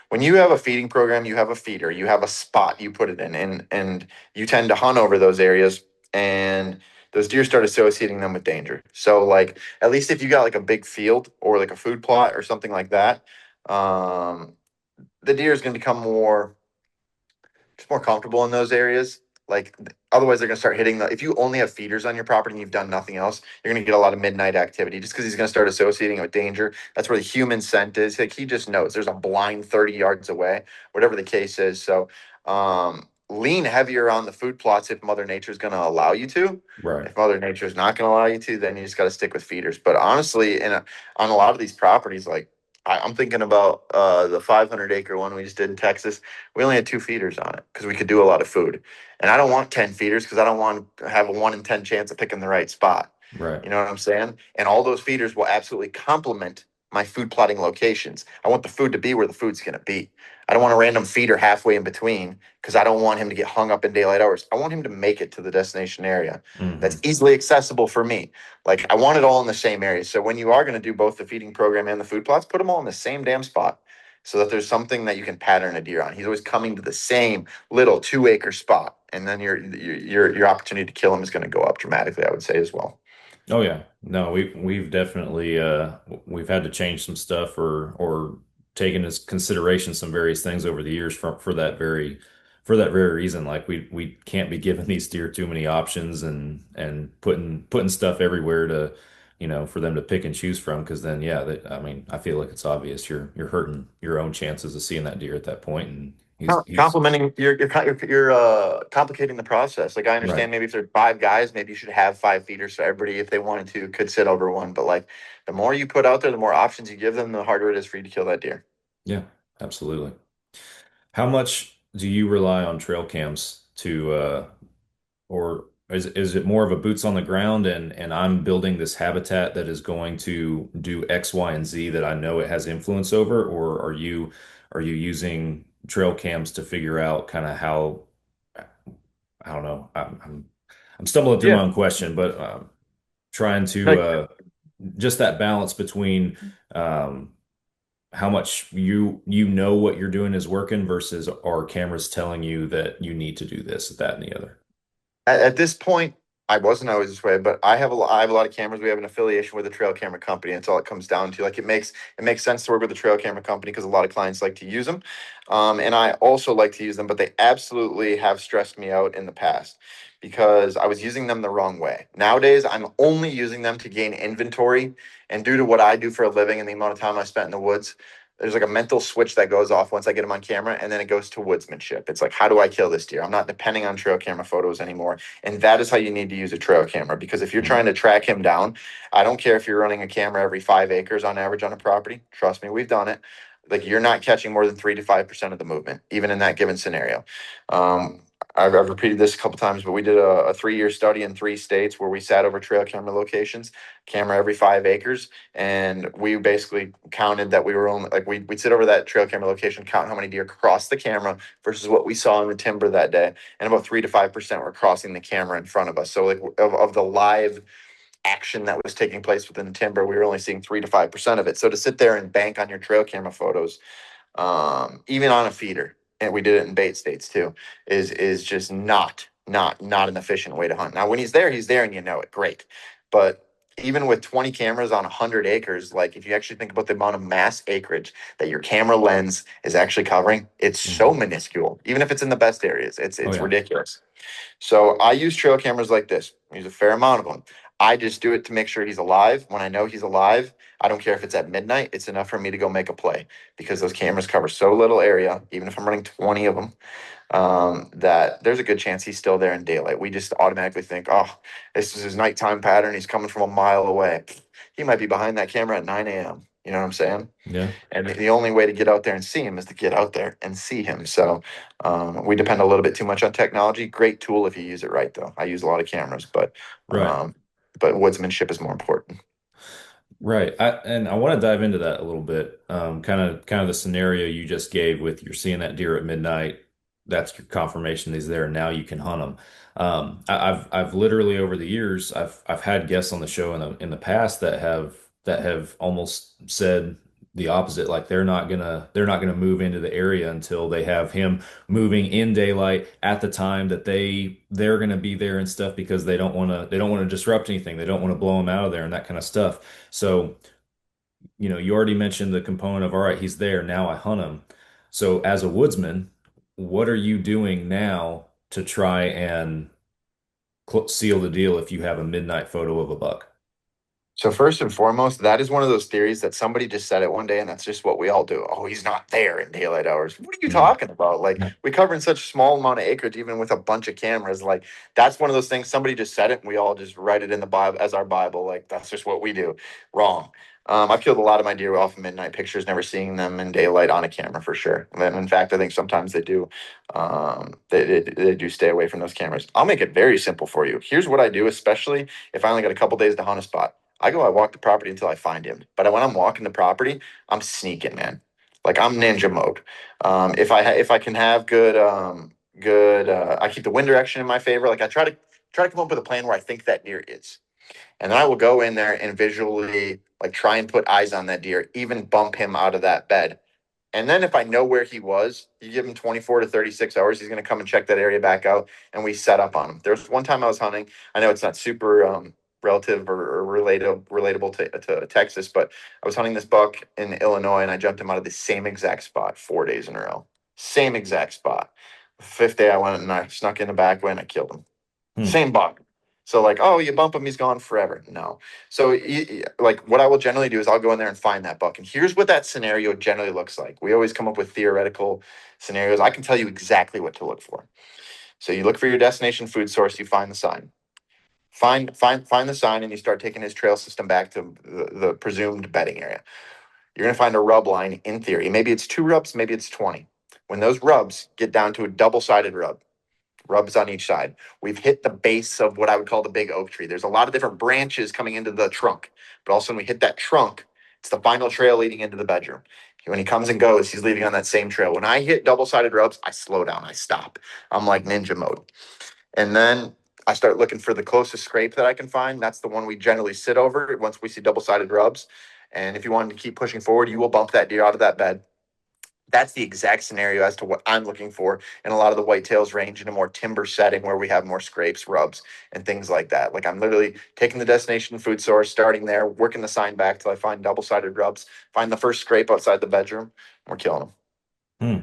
when you have a feeding program, you have a feeder, you have a spot you put it in, and you tend to hunt over those areas, and those deer start associating them with danger. So, like, at least if you got, like, a big field or, like, a food plot or something like that, um, the deer is going to become just more comfortable in those areas. Like, otherwise, they're going to start hitting if you only have feeders on your property and you've done nothing else, you're going to get a lot of midnight activity, just because he's going to start associating it with danger. That's where the human scent is. Like, he just knows there's a blind 30 yards away, whatever the case is. So, lean heavier on the food plots if Mother Nature is going to allow you to. Right. If Mother Nature is not going to allow you to, then you just got to stick with feeders. But honestly, on a lot of these properties, like, I'm thinking about the 500-acre one we just did in Texas. We only had 2 feeders on it because we could do a lot of food. And I don't want 10 feeders because I don't want to have a 1 in 10 chance of picking the right spot. Right. You know what I'm saying? And all those feeders will absolutely complement my food plotting locations. I want the food to be where the food's going to be. I don't want a random feeder halfway in between because I don't want him to get hung up in daylight hours. I want him to make it to the destination area that's easily accessible for me. Like, I want it all in the same area. So when you are going to do both the feeding program and the food plots, put them all in the same damn spot so that there's something that you can pattern a deer on. He's always coming to the same little 2-acre spot, and then your opportunity to kill him is going to go up dramatically, I would say, as well. Oh yeah. No, we've definitely we've had to change some stuff or taken into consideration some various things over the years for that very reason. Like we can't be giving these deer too many options and putting stuff everywhere to, for them to pick and choose from, because then yeah, I mean, I feel like it's obvious you're hurting your own chances of seeing that deer at that point, and he's Complimenting you're complicating the process. Like, I right. understand maybe if there's 5 guys, maybe you should have 5 feeders so everybody, if they wanted to, could sit over one. But like, the more you put out there, the more options you give them, the harder it is for you to kill that deer. Yeah, absolutely. How much do you rely on trail cams to or is it more of a boots on the ground, and I'm building this habitat that is going to do X, Y, and Z that I know it has influence over, or are you using trail cams to figure out kind of how, I don't know, I'm stumbling through my Yeah. own question, but trying to Like, just that balance between how much you know what you're doing is working versus are cameras telling you that you need to do this, that, and the other. at this point, I wasn't always this way, but I have a lot of cameras. We have an affiliation with a trail camera company. That's all it comes down to. Like, it makes sense to work with a trail camera company because a lot of clients like to use them, and I also like to use them. But they absolutely have stressed me out in the past because I was using them the wrong way. Nowadays, I'm only using them to gain inventory, and due to what I do for a living and the amount of time I spent in the woods, there's like a mental switch that goes off once I get them on camera, and then it goes to woodsmanship. It's like, how do I kill this deer? I'm not depending on trail camera photos anymore. And that is how you need to use a trail camera, because if you're Mm. trying to track him down, I don't care if you're running a camera every 5 acres on average on a property. Trust me, we've done it. Like, you're not catching more than 3 to 5% of the movement, even in that given scenario. Um, I've repeated this a couple times, but we did a 3-year study in 3 states where we sat over trail camera locations, camera every 5 acres, and we basically counted that we were only like we'd sit over that trail camera location, count how many deer crossed the camera versus what we saw in the timber that day, and about 3 to 5% were crossing the camera in front of us. So like, of the live action that was taking place within the timber, we were only seeing 3 to 5% of it. So to sit there and bank on your trail camera photos, even on a feeder, and we did it in bait states too, is just not an efficient way to hunt. Now, when he's there, and you know it, great. But even with 20 cameras on 100 acres, like, if you actually think about the amount of mass acreage that your camera lens is actually covering, it's so Mhm. minuscule. Even if it's in the best areas, it's Oh it's yeah. ridiculous. So I use trail cameras like this. I use a fair amount of them. I just do it to make sure he's alive. When I know he's alive, I don't care if it's at midnight. It's enough for me to go make a play, because those cameras cover so little area, even if I'm running 20 of them, that there's a good chance he's still there in daylight. We just automatically think, oh, this is his nighttime pattern. He's coming from a mile away. He might be behind that camera at 9 a.m. You know what I'm saying? Yeah. And the only way to get out there and see him is to get out there and see him. So we depend a little bit too much on technology. Great tool if you use it right, though. I use a lot of cameras, Right. um, but woodsmanship is more important. Right. And I want to dive into that a little bit. Kind of the scenario you just gave with you're seeing that deer at midnight. That's your confirmation he's there. Now you can hunt him. I've literally over the years I've had guests on the show in the past that have almost said the opposite. Like they're not gonna move into the area until they have him moving in daylight at the time that they're gonna be there and stuff, because they don't want to disrupt anything. They don't want to blow him out of there and that kind of stuff. So, you already mentioned the component of, all right, he's there, now I hunt him. So as a woodsman, what are you doing now to try and seal the deal if you have a midnight photo of a buck? So first and foremost, that is one of those theories that somebody just said it one day, and that's just what we all do. Oh, he's not there in daylight hours. What are you Mhm. talking about? Like, we cover in such a small amount of acreage, even with a bunch of cameras. Like, that's one of those things. Somebody just said it, and we all just write it in the Bible as our Bible. Like, that's just what we do. Wrong. I've killed a lot of my deer off of midnight pictures, never seeing them in daylight on a camera for sure. And in fact, I think sometimes they do. They do stay away from those cameras. I'll make it very simple for you. Here's what I do, especially if I only got a couple days to hunt a spot. I walk the property until I find him. But when I'm walking the property, I'm sneaking, man. Like I'm ninja mode. If I can have good, I keep the wind direction in my favor. Like I try to come up with a plan where I think that deer is. And then I will go in there and visually like try and put eyes on that deer, even bump him out of that bed. And then if I know where he was, you give him 24 to 36 hours, he's going to come and check that area back out and we set up on him. There's one time I was hunting. I know it's not super relative or relatable to Texas, but I was hunting this buck in Illinois and I jumped him out of the same exact spot 4 days in a row. Same exact spot. Fifth day I went and I snuck in the back way and I killed him. Same buck. So like, oh, you bump him, he's gone forever. No. So like what I will generally do is I'll go in there and find that buck. And here's what that scenario generally looks like. We always come up with theoretical scenarios. I can tell you exactly what to look for. So you look for your destination food source, you find the sign. Find the sign and you start taking his trail system back to the presumed bedding area. You're going to find a rub line in theory. Maybe it's 2 rubs, maybe it's 20. When those rubs get down to a double-sided rubs on each side, we've hit the base of what I would call the big oak tree. There's a lot of different branches coming into the trunk, but all of a sudden we hit that trunk. It's the final trail leading into the bedroom. When he comes and goes, he's leaving on that same trail. When I hit double-sided rubs, I slow down, I stop. I'm like ninja mode. And then I start looking for the closest scrape that I can find. That's the one we generally sit over once we see double-sided rubs. And if you wanted to keep pushing forward, you will bump that deer out of that bed. That's the exact scenario as to what I'm looking for. And a lot of the whitetails range in a more timber setting where we have more scrapes, rubs, and things like that. Like I'm literally taking the destination food source, starting there, working the sign back till I find double-sided rubs, find the first scrape outside the bedroom, and we're killing them. Hmm.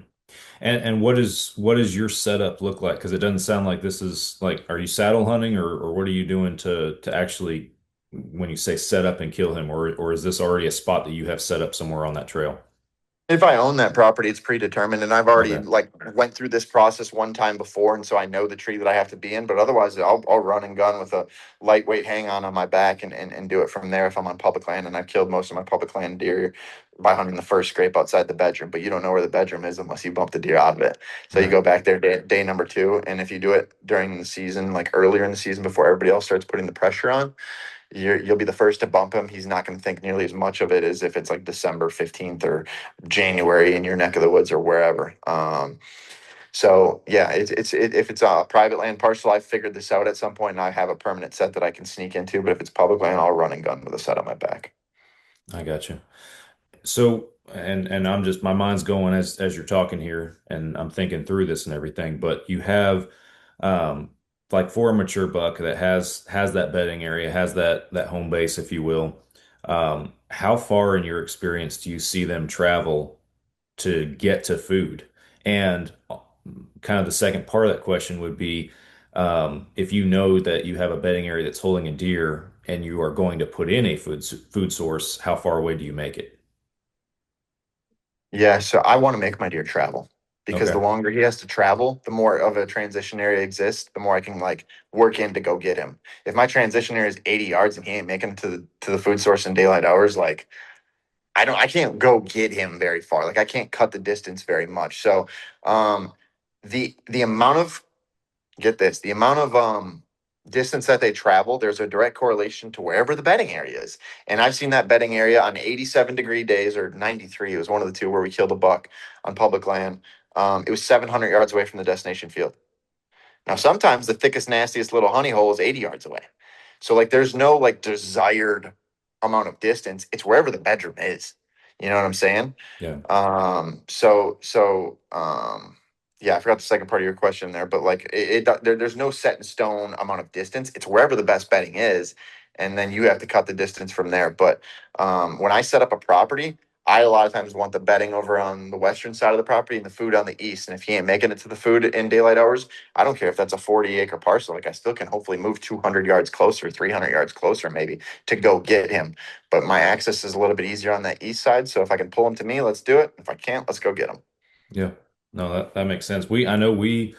And what does your setup look like? Because it doesn't sound like this is like, are you saddle hunting or what are you doing to actually when you say set up and kill him, or is this already a spot that you have set up somewhere on that trail? If I own that property, it's predetermined, and I've already Okay. like went through this process one time before, and so I know the tree that I have to be in. But otherwise, I'll run and gun with a lightweight hang on my back and do it from there if I'm on public land. And I've killed most of my public land deer by hunting the first scrape outside the bedroom. But you don't know where the bedroom is unless you bump the deer out of it. So you Right. go back there day number 2, and if you do it during the season, like earlier in the season before everybody else starts putting the pressure on, you'll be the first to bump him. He's not going to think nearly as much of it as if it's like December 15th or January in your neck of the woods or wherever. So yeah, if it's a private land parcel, I figured this out at some point and I have a permanent set that I can sneak into. But if it's public land, I'll run and gun with a set on my back. I got you. So, and I'm just my mind's going as you're talking here, and I'm thinking through this and everything. But you have, um, like for a mature buck that has that bedding area, has that home base, if you will. How far in your experience do you see them travel to get to food? And kind of the second part of that question would be, if you know that you have a bedding area that's holding a deer and you are going to put in a food source, how far away do you make it? Yeah, so I want to make my deer travel because the Okay. longer he has to travel, the more of a transition area exists, the more I can like work in to go get him. If my transition area is 80 yards and he ain't making it to the food source in daylight hours, like I can't go get him very far. Like I can't cut the distance very much. So um the amount of get this, the amount of distance that they travel, there's a direct correlation to wherever the bedding area is. And I've seen that bedding area on 87-degree days or 93. It was one of the two where we killed a buck on public land. It was 700 yards away from the destination field. Now, sometimes the thickest, nastiest little honey hole is 80 yards away. So, like, there's no like desired amount of distance. It's wherever the bedroom is. You know what I'm saying? Yeah. Yeah, I forgot the second part of your question there, but like, there's no set in stone amount of distance. It's wherever the best bedding is, and then you have to cut the distance from there. But when I set up a property, I a lot of times want the bedding over on the western side of the property and the food on the east. And if he ain't making it to the food in daylight hours, I don't care if that's a 40-acre parcel. Like I still can hopefully move 200 yards closer, 300 yards closer, maybe to go get him. But my access is a little bit easier on that east side. So if I can pull him to me, let's do it. If I can't, let's go get him. Yeah. No, that makes sense. I know we've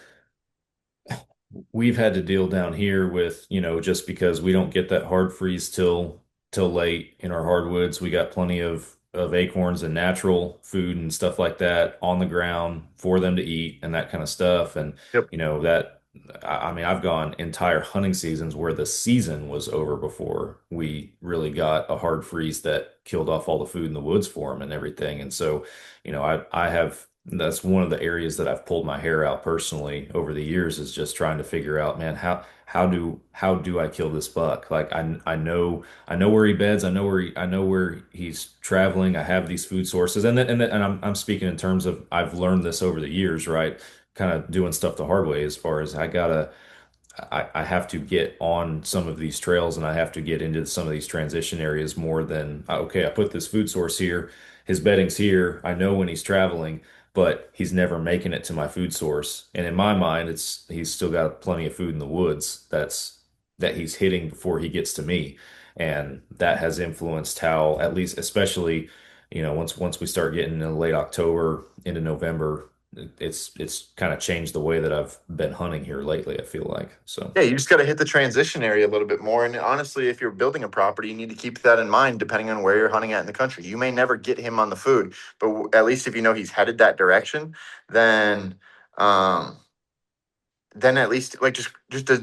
had to deal down here with, just because we don't get that hard freeze till till late in our hardwoods. We got plenty of acorns and natural food and stuff like that on the ground for them to eat and that kind of stuff. And Yep. that I mean, I've gone entire hunting seasons where the season was over before we really got a hard freeze that killed off all the food in the woods for them and everything. And so, I have that's one of the areas that I've pulled my hair out personally over the years is just trying to figure out, man, how do I kill this buck? Like I know where he beds, I know where he's traveling. I have these food sources, and I'm speaking in terms of I've learned this over the years, right? Kind of doing stuff the hard way as far as I have to get on some of these trails and I have to get into some of these transition areas more than, okay, I put this food source here, his bedding's here, I know when he's traveling, but he's never making it to my food source. And in my mind, he's still got plenty of food in the woods that he's hitting before he gets to me. And that has influenced how, at least especially, once we start getting into late October into November, it's kind of changed the way that I've been hunting here lately, I feel like. So Yeah, you just got to hit the transition area a little bit more. And honestly, if you're building a property, you need to keep that in mind depending on where you're hunting at in the country. You may never get him on the food, but at least if you know he's headed that direction, then um, then at least like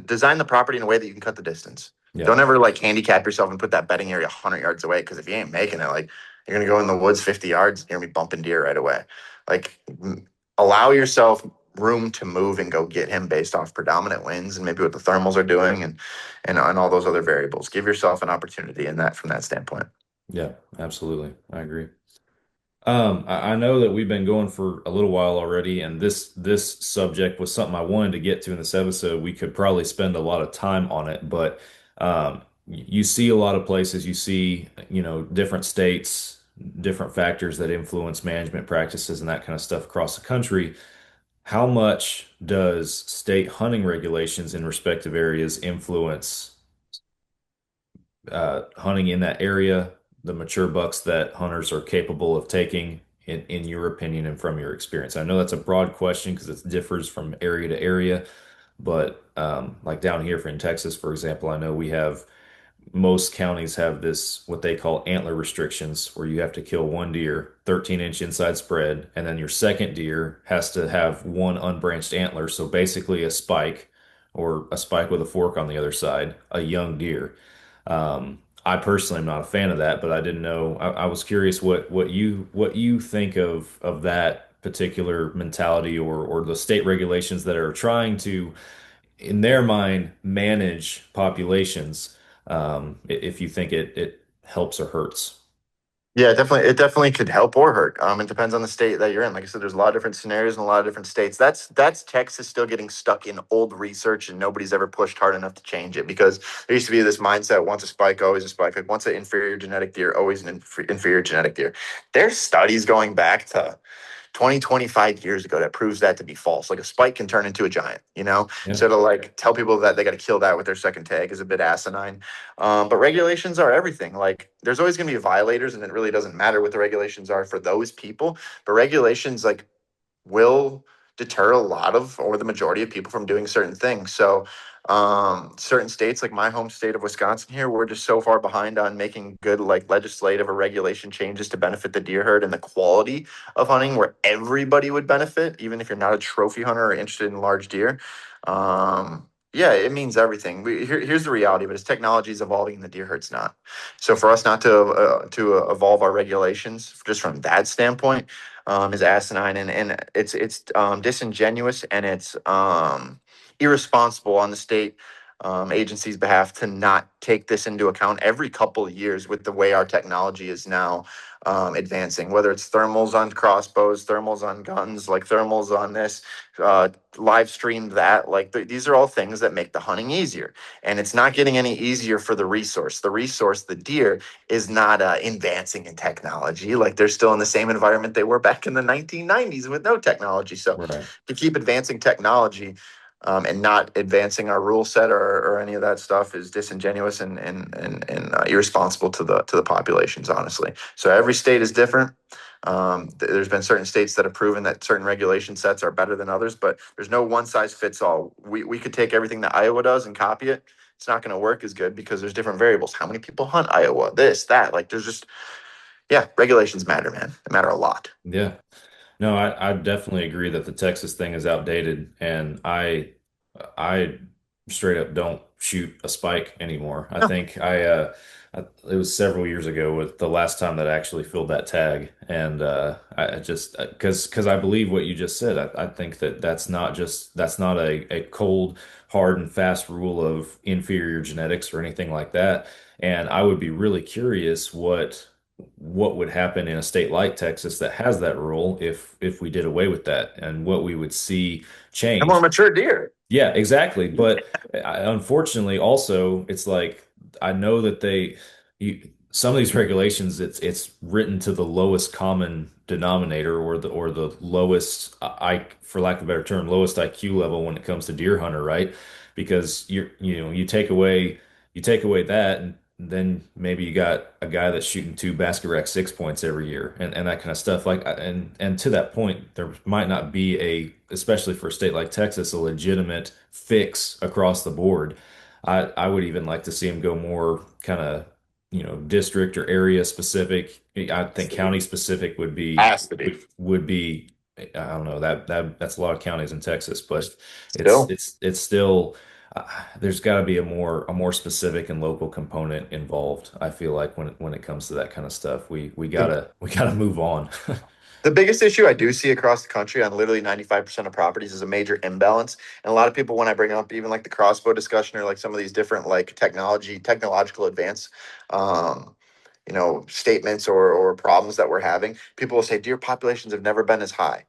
design the property in a way that you can cut the distance. yeah, Don't ever like handicap yourself and put that bedding area 100 yards away because if you ain't making it, like you're gonna go in the woods 50 yards, you're gonna be bumping deer right away. Like allow yourself room to move and go get him based off predominant winds and maybe what the thermals are doing and all those other variables. Give yourself an opportunity in that from that standpoint. yeah, absolutely. I agree. I know that we've been going for a little while already, and this subject was something I wanted to get to in this episode. We could probably spend a lot of time on it, but you see a lot of places, you see, different states, different factors that influence management practices and that kind of stuff across the country. How much does state hunting regulations in respective areas influence hunting in that area, the mature bucks that hunters are capable of taking, in your opinion and from your experience? I know that's a broad question because it differs from area to area, but like down here in Texas, for example, I know we have most counties have this what they call antler restrictions where you have to kill one deer 13-inch inside spread and then your second deer has to have one unbranched antler, so basically a spike or a spike with a fork on the other side, a young deer. I personally am not a fan of that, but I didn't know. I was curious what you think of that particular mentality or the state regulations that are trying to, in their mind, manage populations. If you think it helps or hurts. Yeah, definitely. It definitely could help or hurt. It depends on the state that you're in. Like I said, there's a lot of different scenarios in a lot of different states. That's Texas still getting stuck in old research, and nobody's ever pushed hard enough to change it because there used to be this mindset: once a spike, always a spike. Like once an inferior genetic deer, always an inferior genetic deer. There's studies going back to 20, 25 years ago that proves that to be false. Like a spike can turn into a giant, Yeah. So to like tell people that they got to kill that with their second tag is a bit asinine. But regulations are everything. Like there's always going to be violators, and it really doesn't matter what the regulations are for those people. But regulations like will deter a lot of or the majority of people from doing certain things. So certain states like my home state of Wisconsin here, we're just so far behind on making good like legislative or regulation changes to benefit the deer herd and the quality of hunting where everybody would benefit, even if you're not a trophy hunter or interested in large deer. Yeah, it means everything. Here's the reality, but as technology is evolving, the deer herd's not. So for us not to evolve our regulations just from that standpoint is asinine and it's disingenuous and it's irresponsible on the state agency's behalf to not take this into account every couple of years with the way our technology is now advancing, whether it's thermals on crossbows, thermals on guns, like thermals on this, live streamed that. Like these are all things that make the hunting easier. And it's not getting any easier for the resource. The resource, the deer, is not advancing in technology. Like they're still in the same environment they were back in the 1990s with no technology. So Right. to keep advancing technology and not advancing our rule set or any of that stuff is disingenuous and irresponsible to the populations, honestly. So every state is different. There's been certain states that have proven that certain regulation sets are better than others, but there's no one size fits all. We could take everything that Iowa does and copy it, it's not going to work as good because there's different variables. How many people hunt Iowa? This, that, like there's just, yeah, regulations matter, man. They matter a lot. Yeah. No, I definitely agree that the Texas thing is outdated, and I straight up don't shoot a spike anymore. I think it was several years ago with the last time that I actually filled that tag, and I just because I believe what you just said. I think that that's not a cold, hard and fast rule of inferior genetics or anything like that. And I would be really curious what would happen in a state like Texas that has that rule if we did away with that, and what we would see And more change. mature deer. Yeah, exactly. But unfortunately, also, it's like I know that some of these regulations, it's written to the lowest common denominator, or the lowest for lack of a better term, lowest IQ level when it comes to deer hunter, right? Because you take away that, and then maybe you got a guy that's shooting two basket rack 6 points every year, and that kind of stuff. And to that point, there might not be especially for a state like Texas, a legitimate fix across the board. I would even like to see him go more kind of, district or area specific. I think county specific Has to be. would be, I don't know, that's a lot of counties in Texas, but Still. it's still there's got to be a more specific and local component involved. I feel like when it comes to that kind of stuff, we gotta move on. The biggest issue I do see across the country on literally 95% of properties is a major imbalance. And a lot of people, when I bring up even like the crossbow discussion or like some of these different like technological advance, um, statements or problems that we're having, people will say deer populations have never been as high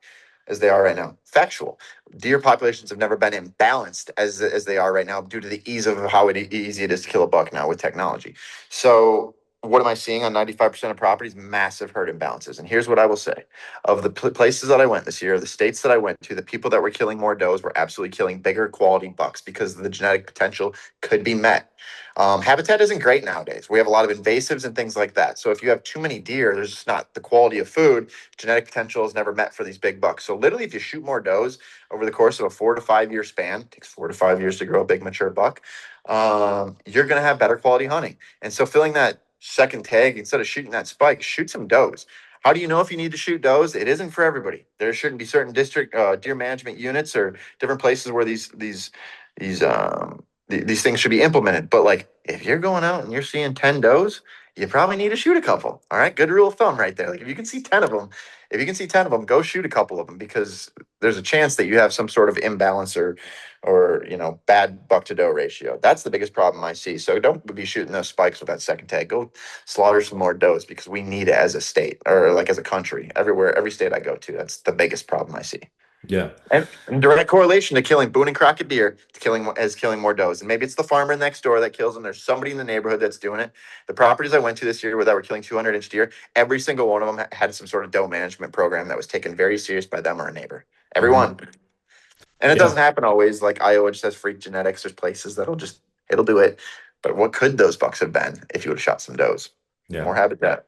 as they are right now. Factual. Deer populations have never been imbalanced as they are right now due to the ease of how easy it is to kill a buck now with technology. So what am I seeing on 95% of properties? Massive herd imbalances. And here's what I will say. Of the places that I went this year, the states that I went to, the people that were killing more does were absolutely killing bigger quality bucks because the genetic potential could be met. Habitat isn't great nowadays. We have a lot of invasives and things like that. So if you have too many deer, there's just not the quality of food. Genetic potential is never met for these big bucks. So literally, if you shoot more does over the course of a 4 to 5 year span, it takes 4 to 5 years to grow a big mature buck, you're going to have better quality hunting. And so filling that second tag, instead of shooting that spike, shoot some does. How do you know if you need to shoot does? It isn't for everybody. There shouldn't be certain district deer management units or different places where these things should be implemented. But like, if you're going out and you're seeing 10 does, you probably need to shoot a couple. All right, good rule of thumb right there. Like, if you can see 10 of them, go shoot a couple of them, because there's a chance that you have some sort of imbalance or bad buck to doe ratio. That's the biggest problem I see. So don't be shooting those spikes with that second tag. Go slaughter some more does, because we need it as a state, or like as a country. Everywhere, every state I go to, that's the biggest problem I see. Yeah. And direct correlation to killing Boone and Crockett deer to killing more does. And maybe it's the farmer next door that kills them. There's somebody in the neighborhood that's doing it. The properties I went to this year where that were killing 200-inch deer, every single one of them had some sort of doe management program that was taken very serious by them or a neighbor. Everyone. And it Yeah. doesn't happen always. Like, Iowa just has freak genetics. There's places it'll do it. But what could those bucks have been if you would have shot some does? Yeah. More habitat.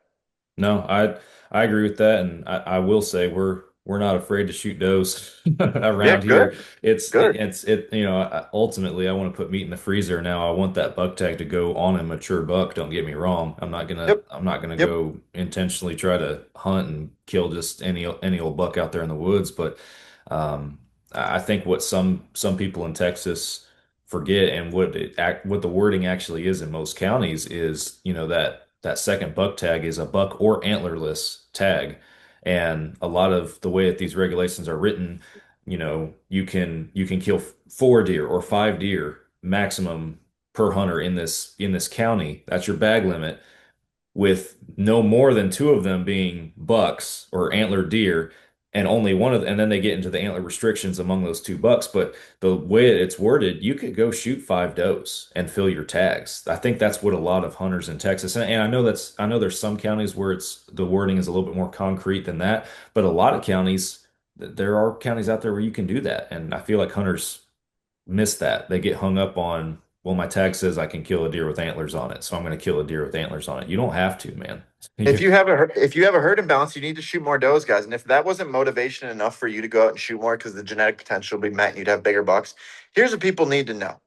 No, I agree with that, and I will say we're not afraid to shoot does around here. Good. It's Good. ultimately, I want to put meat in the freezer now. I want that buck tag to go on a mature buck. Don't get me wrong. I'm not gonna Yep. go intentionally try to hunt and kill just any old buck out there in the woods. But I think what some people in Texas forget, and what the wording actually is in most counties, is that second buck tag is a buck or antlerless tag. And a lot of the way that these regulations are written, you can kill 4 deer or 5 deer maximum per hunter in this county. That's your bag limit, with no more than two of them being bucks or antlered deer, and only one and then they get into the antler restrictions among those two bucks. But the way it's worded, you could go shoot 5 does and fill your tags. I think that's what a lot of hunters in Texas, and I know there's some counties where the wording is a little bit more concrete than that, but a lot of counties, there are counties out there where you can do that, and I feel like hunters miss that. They get hung up on, well, my tag says I can kill a deer with antlers on it, so I'm going to kill a deer with antlers on it. You don't have to, man. If you have a herd imbalance, you need to shoot more does, guys. And if that wasn't motivation enough for you to go out and shoot more because the genetic potential will be met and you'd have bigger bucks, here's what people need to know.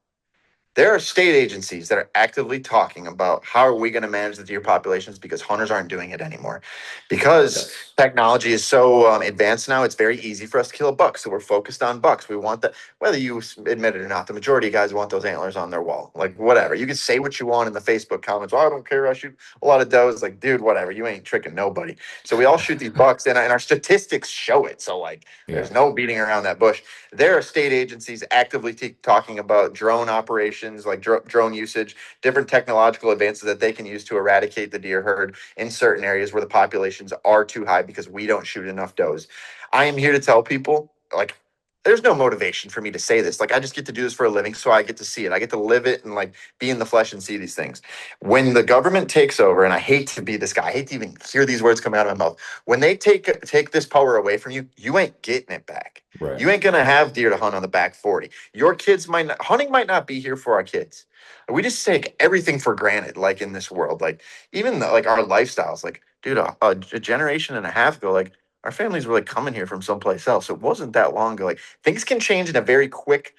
There are state agencies that are actively talking about how are we going to manage the deer populations because hunters aren't doing it anymore. Because technology is so advanced now, it's very easy for us to kill a buck. So we're focused on bucks. We want that, whether you admit it or not, the majority of guys want those antlers on their wall. Like, whatever. You can say what you want in the Facebook comments. Oh, I don't care. I shoot a lot of does. Like, dude, whatever. You ain't tricking nobody. So we all shoot these bucks, and our statistics show it. So, like, there's no beating around that bush. There are state agencies actively talking about drone operations, like drone usage, different technological advances that they can use to eradicate the deer herd in certain areas where the populations are too high because we don't shoot enough does. I am here to tell people, like, there's no motivation for me to say this. Like, I just get to do this for a living, so I get to see it. I get to live it and, like, be in the flesh and see these things. When the government takes over, and I hate to be this guy, I hate to even hear these words come out of my mouth. When they take this power away from you, you ain't getting it back. Right. You ain't gonna have deer to hunt on the back 40. Your kids might not, hunting might not be here for our kids. We just take everything for granted, like in this world. Like, even like our lifestyles, like, dude, a generation and a half ago, like, our families were like coming here from someplace else. It wasn't that long ago. Like, things can change in a very quick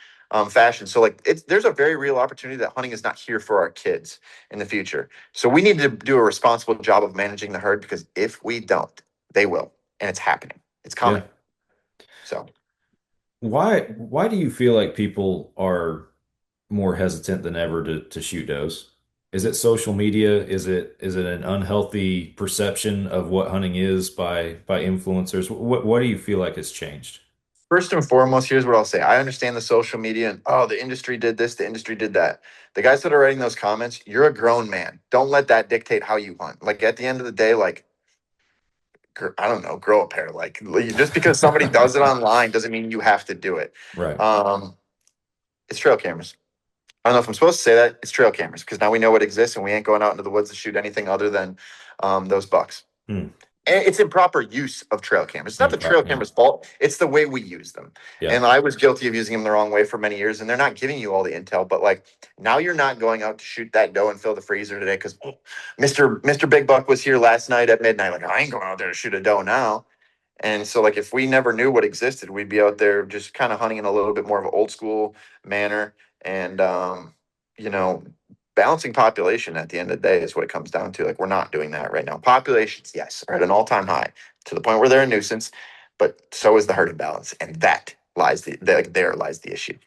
fashion. So, like, there's a very real opportunity that hunting is not here for our kids in the future. So we need to do a responsible job of managing the herd, because if we don't, they will, and it's happening. It's coming. So Why do you feel like people are more hesitant than ever to shoot does? Is it social media? Is it an unhealthy perception of what hunting is by influencers? What do you feel like has changed? first and foremost, here's what I'll say. I understand the social media and, oh, the industry did this, the industry did that. The guys that are writing those comments, you're a grown man. Don't let that dictate how you hunt. Like, at the end of the day, like, I don't know, grow a pair. Like, just because somebody does it online doesn't mean you have to do it. Right. It's trail cameras. I don't know if I'm supposed to say that. It's trail cameras, because now we know what exists, and we ain't going out into the woods to shoot anything other than those bucks. Hmm. And it's improper use of trail cameras. It's not the trail cameras' fault. It's the way we use them. Yeah. And I was guilty of using them the wrong way for many years, and they're not giving you all the intel. But, like, now you're not going out to shoot that doe and fill the freezer today because Mr. Big Buck was here last night at midnight. Like, I ain't going out there to shoot a doe now. And so, like, if we never knew what existed, we'd be out there just kind of hunting in a little bit more of an old school manner. And, you know, balancing population at the end of the day is what it comes down to. Like, we're not doing that right now. Populations, yes, are at an all-time high to the point where they're a nuisance, but so is the herd imbalance. And that lies there lies the issue.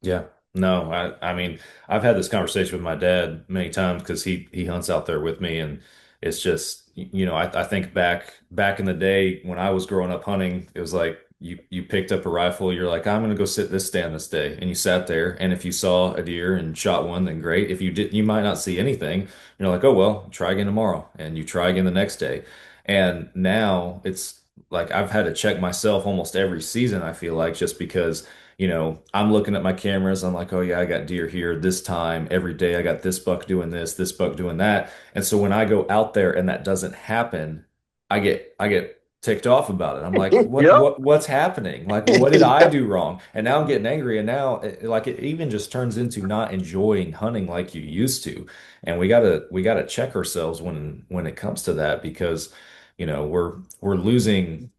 Yeah. No, I mean, I've had this conversation with my dad many times because he hunts out there with me, and it's just, I think back in the day when I was growing up hunting, it was like you picked up a rifle, you're like, I'm gonna go sit this stand this day. And you sat there, and if you saw a deer and shot one, then great. If you did, you might not see anything. You're like, oh well, try again tomorrow. And you try again the next day. And now it's like I've had to check myself almost every season, I feel like, just because I'm looking at my cameras. I'm like, oh yeah, I got deer here this time every day. I got this buck doing this buck doing that. And so when I go out there and that doesn't happen, I get ticked off about it. I'm like, what's happening? Like, what did I do wrong? And now I'm getting angry. And now like it even just turns into not enjoying hunting like you used to. And we gotta check ourselves when it comes to that, because we're losing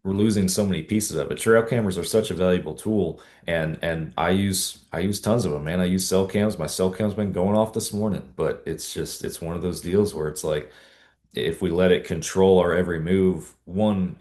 so many pieces of it. Trail cameras are such a valuable tool, and I use tons of them, man. I use cell cams. My cell cam's been going off this morning, but it's one of those deals where it's like, if we let it control our every move, one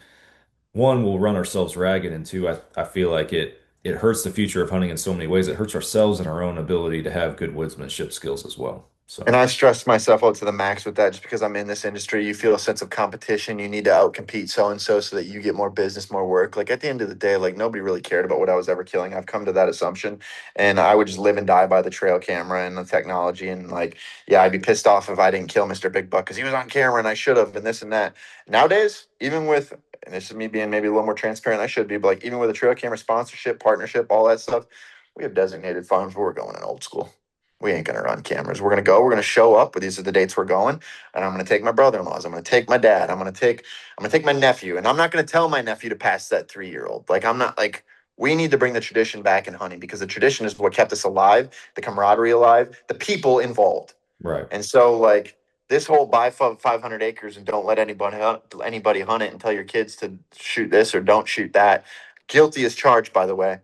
will run ourselves ragged, and two, I feel like it hurts the future of hunting in so many ways. It hurts ourselves and our own ability to have good woodsmanship skills as well. So. And I stressed myself out to the max with that, just because I'm in this industry. You feel a sense of competition. You need to outcompete so that you get more business, more work. Like, at the end of the day, like, nobody really cared about what I was ever killing. I've come to that assumption, and I would just live and die by the trail camera and the technology. And, like, yeah, I'd be pissed off if I didn't kill Mr. Big Buck because he was on camera and I should have, and this and that. Nowadays, even with, and this is me being maybe a little more transparent than I should be, but, like, even with a trail camera sponsorship, partnership, all that stuff, we have designated farms where we're going in old school. We ain't going to run cameras. We're going to show up, but these are the dates we're going. And I'm going to take my brother-in-laws. I'm going to take my dad. I'm going to take my nephew. And I'm not going to tell my nephew to pass that 3-year-old. Like, I'm not, like, we need to bring the tradition back in hunting, because the tradition is what kept us alive, the camaraderie alive, the people involved. Right. And so, like, this whole buy 500 acres and don't let anybody hunt it and tell your kids to shoot this or don't shoot that. Guilty as charged, by the way.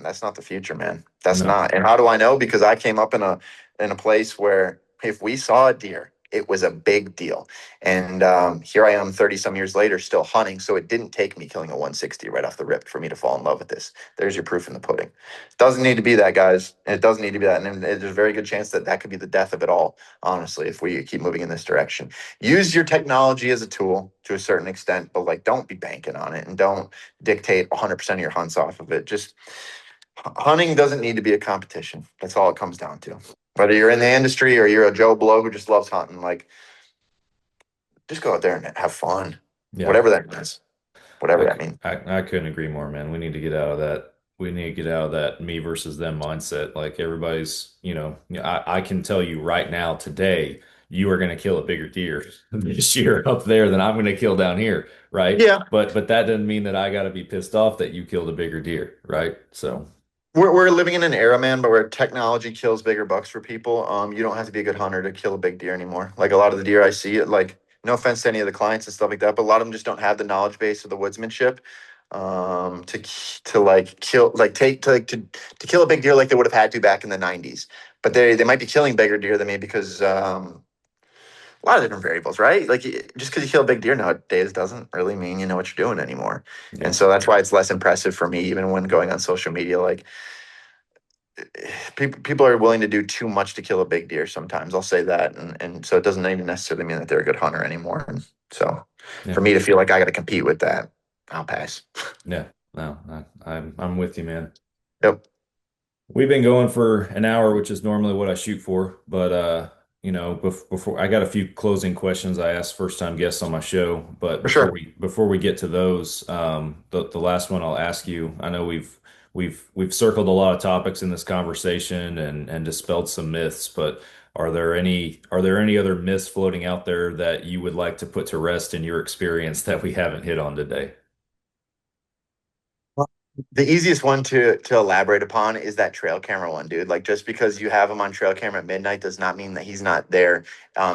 That's not the future, man. That's No. not. And how do I know? Because I came up in a place where if we saw a deer, it was a big deal. And here I am 30 some years later still hunting. So it didn't take me killing a 160 right off the rip for me to fall in love with this. There's your proof in the pudding. Doesn't need to be that, guys. It doesn't need to be that. And there's a very good chance that that could be the death of it all, honestly, if we keep moving in this direction. Use your technology as a tool to a certain extent, but like don't be banking on it and don't dictate 100% of your hunts off of it. Just hunting doesn't need to be a competition. That's all it comes down to. Whether you're in the industry or you're a Joe Blow who just loves hunting, like just go out there and have fun. Yeah. Whatever that means. Whatever that means. I couldn't agree more, man. We need to get out of that. We need to get out of that me versus them mindset. Like everybody's, I can tell you right now, today, you are going to kill a bigger deer this year up there than I'm going to kill down here, right? Yeah. But that doesn't mean that I got to be pissed off that you killed a bigger deer, right? So We're living in an era, man, but where technology kills bigger bucks for people. You don't have to be a good hunter to kill a big deer anymore. Like a lot of the deer I see, like no offense to any of the clients and stuff like that, but a lot of them just don't have the knowledge base of the woodsmanship to like kill like take to kill a big deer like they would have had to back in the 90s. But they might be killing bigger deer than me because a lot of different variables, right? Like just because you kill a big deer nowadays doesn't really mean you know what you're doing anymore. yeah, And so that's why it's less impressive for me, even when going on social media. Like people are willing to do too much to kill a big deer sometimes. I'll say that, and so it doesn't even necessarily mean that they're a good hunter anymore. And so yeah, for me to feel like I got to compete with that, I'll pass. yeah. No, I'm with you, man. Yep. We've been going for an hour, which is normally what I shoot for, but before I got a few closing questions I ask first time guests on my show, but For sure. before we get to those, the last one I'll ask you, I know we've circled a lot of topics in this conversation and dispelled some myths, but are there any other myths floating out there that you would like to put to rest in your experience that we haven't hit on today? The easiest one to elaborate upon is that trail camera one, dude. Like just because you have him on trail camera at midnight does not mean that he's not there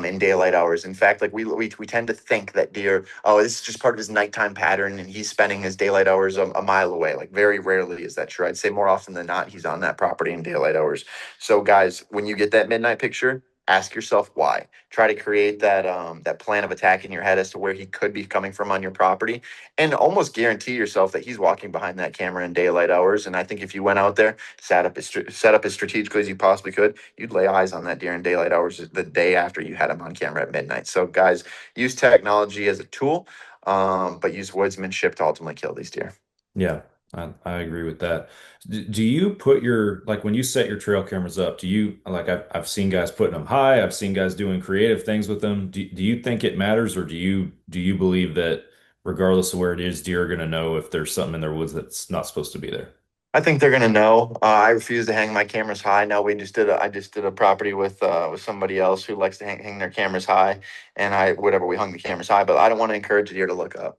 in daylight hours. In fact, like we tend to think that deer, oh, this is just part of his nighttime pattern, and he's spending his daylight hours a mile away. Like very rarely is that true. I'd say more often than not, he's on that property in daylight hours. So, guys, when you get that midnight picture, ask yourself why. Try to create that plan of attack in your head as to where he could be coming from on your property, and almost guarantee yourself that he's walking behind that camera in daylight hours. And I think if you went out there, set up as strategically as you possibly could, you'd lay eyes on that deer in daylight hours the day after you had him on camera at midnight. So, guys, use technology as a tool, but use woodsmanship to ultimately kill these deer. Yeah, I agree with that. Do you put like when you set your trail cameras up, do you like I've seen guys putting them high, I've seen guys doing creative things with them. Do you think it matters, or do you believe that regardless of where it is, deer are going to know if there's something in their woods that's not supposed to be there? I think they're gonna know. I refuse to hang my cameras high. No, I just did a property with somebody else who likes to hang their cameras high, and we hung the cameras high, but I don't want to encourage the deer to look up.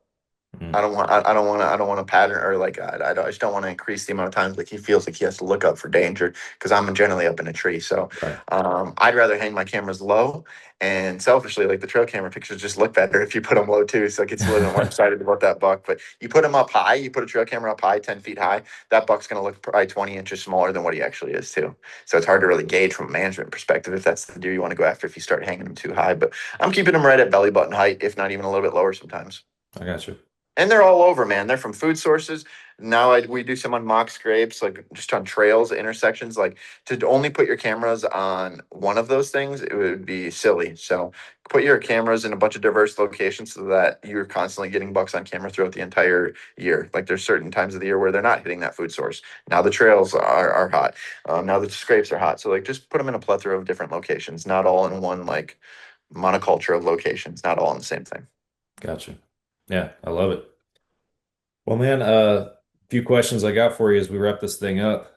Mm, I don't want to pattern or like I just don't want to increase the amount of times like he feels like he has to look up for danger because I'm generally up in a tree. So right. I'd rather hang my cameras low, and selfishly, like the trail camera pictures just look better if you put them low too. So it gets a little more excited about that buck. But you put them up high, you put a trail camera up high, 10 feet high, that buck's gonna look probably 20 inches smaller than what he actually is too. So it's hard to really gauge from a management perspective if that's the deer you want to go after if you start hanging them too high. But I'm keeping them right at belly button height, if not even a little bit lower sometimes. I got you. And they're all over, man. They're from food sources. Now we do some on mock scrapes, like just on trails, intersections. Like to only put your cameras on one of those things, it would be silly. So put your cameras in a bunch of diverse locations so that you're constantly getting bucks on camera throughout the entire year. Like there's certain times of the year where they're not hitting that food source. Now the trails are hot. Now the scrapes are hot. So like just put them in a plethora of different locations, not all in one like monoculture of locations, not all in the same thing. Gotcha. Yeah, I love it. Well, man, few questions I got for you as we wrap this thing up.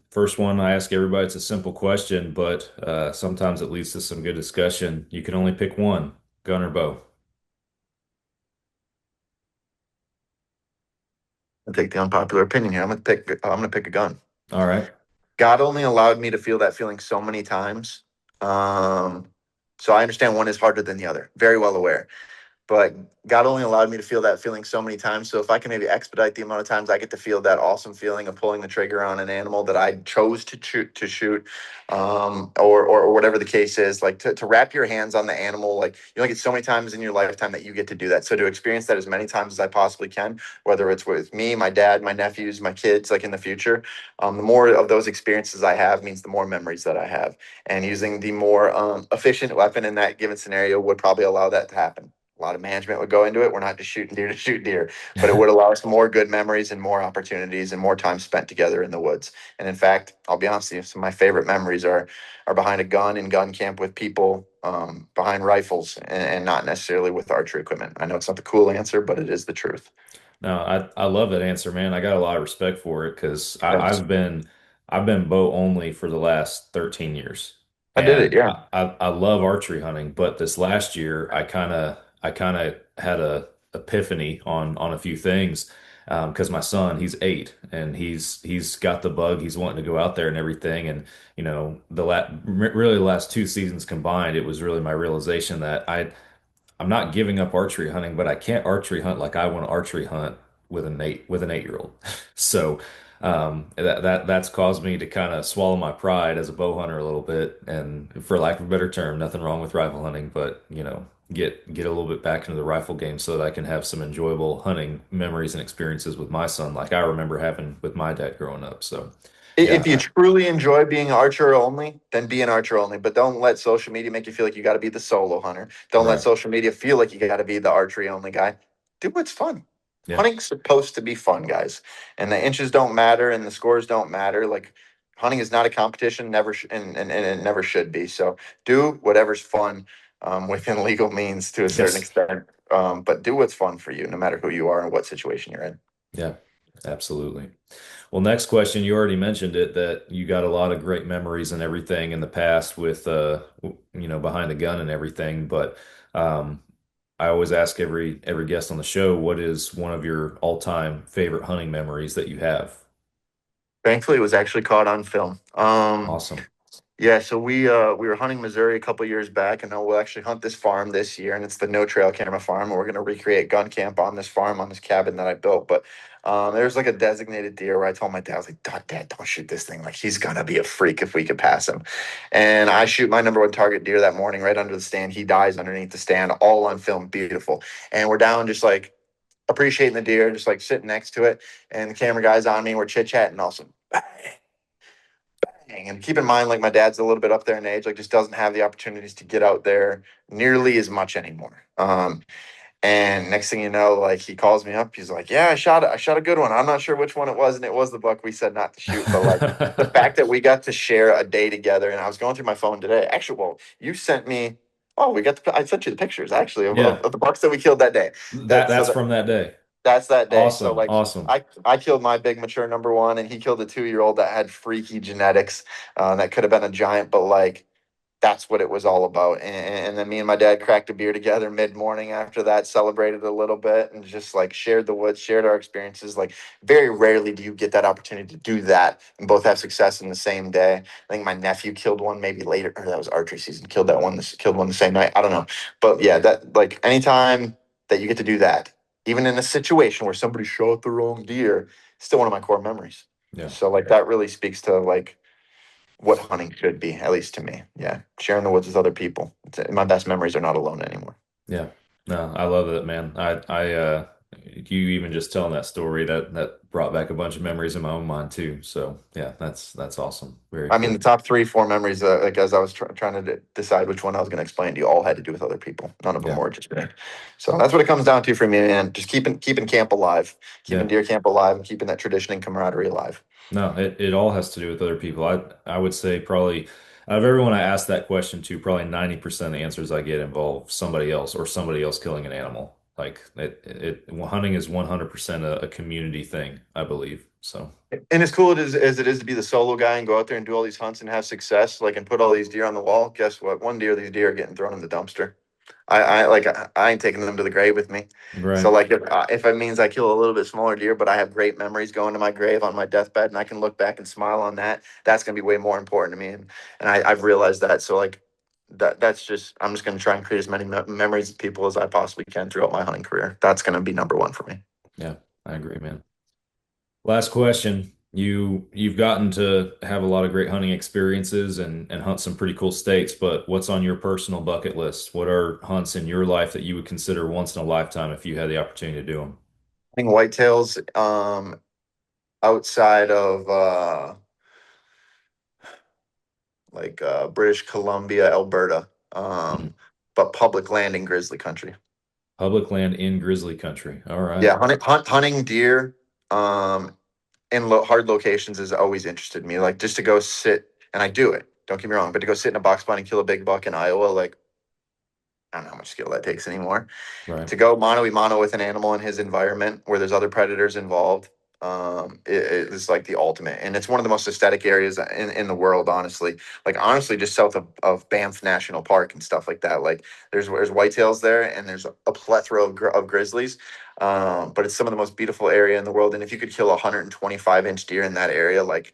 First one, I ask everybody, it's a simple question, but sometimes it leads to some good discussion. You can only pick one, gun or bow. I'll take the unpopular opinion here. I'm gonna pick a gun. All right. God only allowed me to feel that feeling so many times. So I understand one is harder than the other. Very well aware. but God only allowed me to feel that feeling so many times. So if I can maybe expedite the amount of times I get to feel that awesome feeling of pulling the trigger on an animal that I chose to shoot, or whatever the case is, like to wrap your hands on the animal, like you only get so many times in your lifetime that you get to do that. So to experience that as many times as I possibly can, whether it's with me, my dad, my nephews, my kids, like in the future, the more of those experiences I have means the more memories that I have. And using the more efficient weapon in that given scenario would probably allow that to happen. A lot of management would go into it. We're not just shooting deer to shoot deer, but it would allow us more good memories and more opportunities and more time spent together in the woods. And in fact, I'll be honest with you, some of my favorite memories are behind a gun in gun camp with people, behind rifles, and not necessarily with archery equipment. I know it's not the cool answer, but it is the truth. No, I love that answer, man. I got a lot of respect for it because Thanks. I've been bow only for the last 13 years, I did it, and yeah. I love archery hunting. But this last year, I kind of had a epiphany on a few things because my son, he's 8, and he's got the bug. He's wanting to go out there and everything. And really the last 2 seasons combined, it was really my realization that I'm not giving up archery hunting, but I can't archery hunt like I want to archery hunt with an 8-year-old. So that's caused me to kind of swallow my pride as a bow hunter a little bit, and for lack of a better term, nothing wrong with rifle hunting, but get a little bit back into the rifle game so that I can have some enjoyable hunting memories and experiences with my son, like I remember having with my dad growing up. So If you yeah, truly enjoy being archer only, then be an archer only. But don't let social media make you feel like you got to be the solo hunter. Don't let right. social media feel like you got to be the archery only guy. Do what's fun. Yeah. Hunting's supposed to be fun, guys. And the inches don't matter and the scores don't matter. Like hunting is not a competition, never and it never should be. So do whatever's fun, within legal means to a certain Yes. extent. But do what's fun for you, no matter who you are and what situation you're in. Yeah, absolutely. Well, next question, you already mentioned it that you got a lot of great memories and everything in the past with behind the gun and everything, but um I always ask every guest on the show, what is one of your all-time favorite hunting memories that you have? Thankfully, it was actually caught on film. Awesome. Yeah, so we were hunting Missouri a couple years back, and we'll actually hunt this farm this year, and it's the no trail camera farm. And we're gonna recreate gun camp on this farm on this cabin that I built. But there's like a designated deer where I told my dad, I was like, Dad, don't shoot this thing. Like he's gonna be a freak if we could pass him. And I shoot my number one target deer that morning right under the stand. He dies underneath the stand, all on film, beautiful. And we're down just like appreciating the deer, just like sitting next to it, and the camera guy's on me. We're chit chatting, also. And keep in mind, like my dad's a little bit up there in age, like just doesn't have the opportunities to get out there nearly as much anymore. And next thing you know, like he calls me up, he's like, "Yeah, I shot a good one. I'm not sure which one it was, and it was the buck we said not to shoot." But like the fact that we got to share a day together, and I was going through my phone today. Actually, well, you sent me. Oh, I sent you the pictures actually of, Yeah, of the bucks that we killed that day. that That so that's that from that day. that's that day. So Awesome, like awesome. I killed my big mature number one, and he killed a 2-year old that had freaky genetics. That could have been a giant, but like that's what it was all about. And then me and my dad cracked a beer together mid morning after that, celebrated a little bit, and just like shared the woods, shared our experiences. Like very rarely do you get that opportunity to do that and both have success in the same day. I think my nephew killed one maybe later, or that was archery season. Killed one the same night. I don't know, but yeah, that like anytime that you get to do that, even in a situation where somebody shot the wrong deer, still one of my core memories. Yeah, So like that really speaks to like what hunting should be, at least to me. Yeah, sharing the woods with other people. My best memories are not alone anymore. yeah. No, I love it, man. You even just telling that story that brought back a bunch of memories in my own mind too. So yeah, that's awesome. Very I mean, the cool. top three, four memories, like as I was trying to decide which one I was going to explain to you, all had to do with other people. None of them Yeah, were just me. So that's what it comes down to for me, man. Just keeping camp alive, keeping yeah. deer camp alive, and keeping that tradition and camaraderie alive. No, it all has to do with other people. I would say probably out of everyone I ask that question to, probably 90% of the answers I get involve somebody else or somebody else killing an animal. Like hunting is 100% a community thing, I believe. So And as cool as it is to be the solo guy and go out there and do all these hunts and have success, like and put all these deer on the wall, guess what? One deer, these deer are getting thrown in the dumpster. I ain't taking them to the grave with me. So right. like if it means I kill a little bit smaller deer, but I have great memories going to my grave on my deathbed, and I can look back and smile on that, that's gonna be way more important to me. And I've realized that. So like that's just, I'm just going to try and create as many memories of people as I possibly can throughout my hunting career. That's going to be number one for me. Yeah, I agree, man. Last question. You've gotten to have a lot of great hunting experiences and hunt some pretty cool states, but what's on your personal bucket list? What are hunts in your life that you would consider once in a lifetime if you had the opportunity to do them? I think whitetails, outside of British Columbia, Alberta, Mhm. but public land in grizzly country. Public land in grizzly country. All right. Yeah, hunting deer in hard locations has always interested me. Like just to go sit, and I do it. Don't get me wrong, but to go sit in a box blind and kill a big buck in Iowa, like I don't know how much skill that takes anymore. Right. To go mano a mano with an animal in his environment where there's other predators involved, it is like the ultimate, and it's one of the most aesthetic areas in the world, honestly. Like honestly, just south of Banff National Park and stuff like that. Like there's whitetails there, and there's a plethora of grizzlies. But it's some of the most beautiful area in the world, and if you could kill a 125-inch deer in that area, like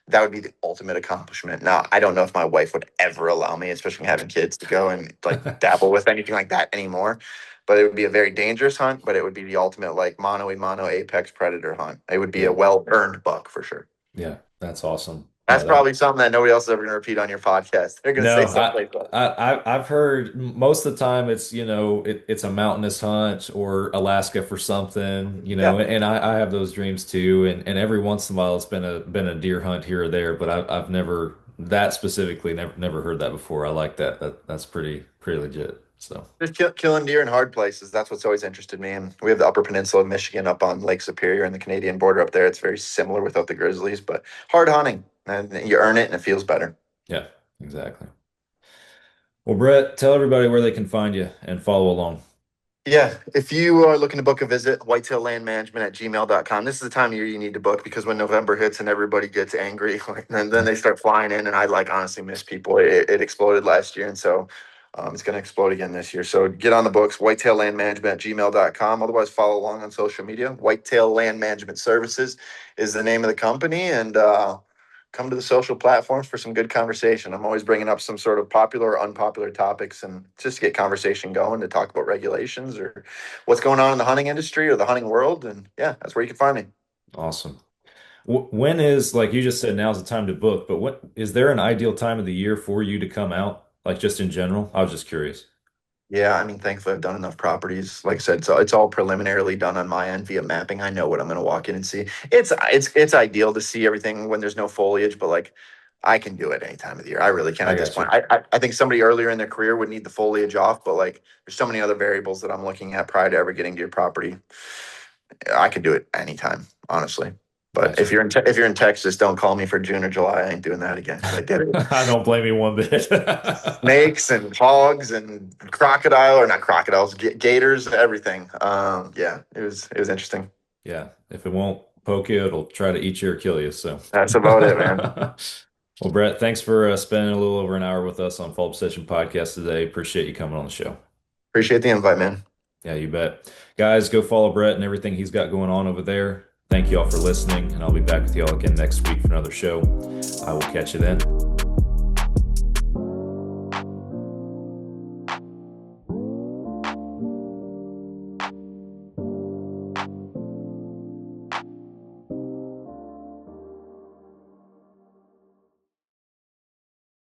that would be the ultimate accomplishment. Now, I don't know if my wife would ever allow me, especially having kids, to go and like dabble with anything like that anymore. But it would be a very dangerous hunt, but it would be the ultimate like mano a mano apex predator hunt. It would be a Yeah. well-earned buck for sure. Yeah, that's awesome. That's Yeah, that probably something that nobody else is ever going to repeat on your podcast. They're going to no, say something like that. I've heard most of the time it's, it's a mountainous hunt or Alaska for something, Yeah. and I have those dreams too. And every once in a while it's been a deer hunt here or there, but I've never that specifically never heard that before. I like that. That's pretty legit. So Just killing deer in hard places. That's what's always interested me. And we have the Upper Peninsula of Michigan up on Lake Superior and the Canadian border up there. It's very similar without the grizzlies, but hard hunting. And you earn it and it feels better. yeah, exactly. Well, Brett, tell everybody where they can find you and follow along. Yeah, if you are looking to book a visit, whitetaillandmanagement@gmail.com. This is the time of year you need to book because when November hits and everybody gets angry, and then they start flying in, and I like honestly miss people. It exploded last year, and so it's going to explode again this year. So get on the books, whitetaillandmanagement@gmail.com. Otherwise, follow along on social media. Whitetail Land Management Services is the name of the company, and come to the social platforms for some good conversation. I'm always bringing up some sort of popular or unpopular topics and just to get conversation going to talk about regulations or what's going on in the hunting industry or the hunting world. And yeah, that's where you can find me. Awesome. When is, like you just said, now's the time to book, but what is there an ideal time of the year for you to come out? Like just in general? I was just curious. Yeah, I mean, thankfully I've done enough properties. Like I said, so it's all preliminarily done on my end via mapping. I know what I'm going to walk in and see. It's ideal to see everything when there's no foliage, but like I can do it any time of the year. I really can I at this got you. point. I think somebody earlier in their career would need the foliage off, but like there's so many other variables that I'm looking at prior to ever getting to your property. I could do it anytime, honestly. But Gotcha. if you're in Texas, don't call me for June or July. I ain't doing that again. I did it. I don't blame you one bit. Snakes and hogs and crocodile or not crocodiles, gators, everything. Yeah, it was interesting. Yeah, if it won't poke you, it'll try to eat you or kill you. So That's about it, man. Well, Brett, thanks for spending a little over an hour with us on Fall Obsession Podcast today. Appreciate you coming on the show. Appreciate the invite, man. Yeah, you bet. Guys, go follow Brett and everything he's got going on over there. Thank you all for listening, and I'll be back with you all again next week for another show. I will catch you then.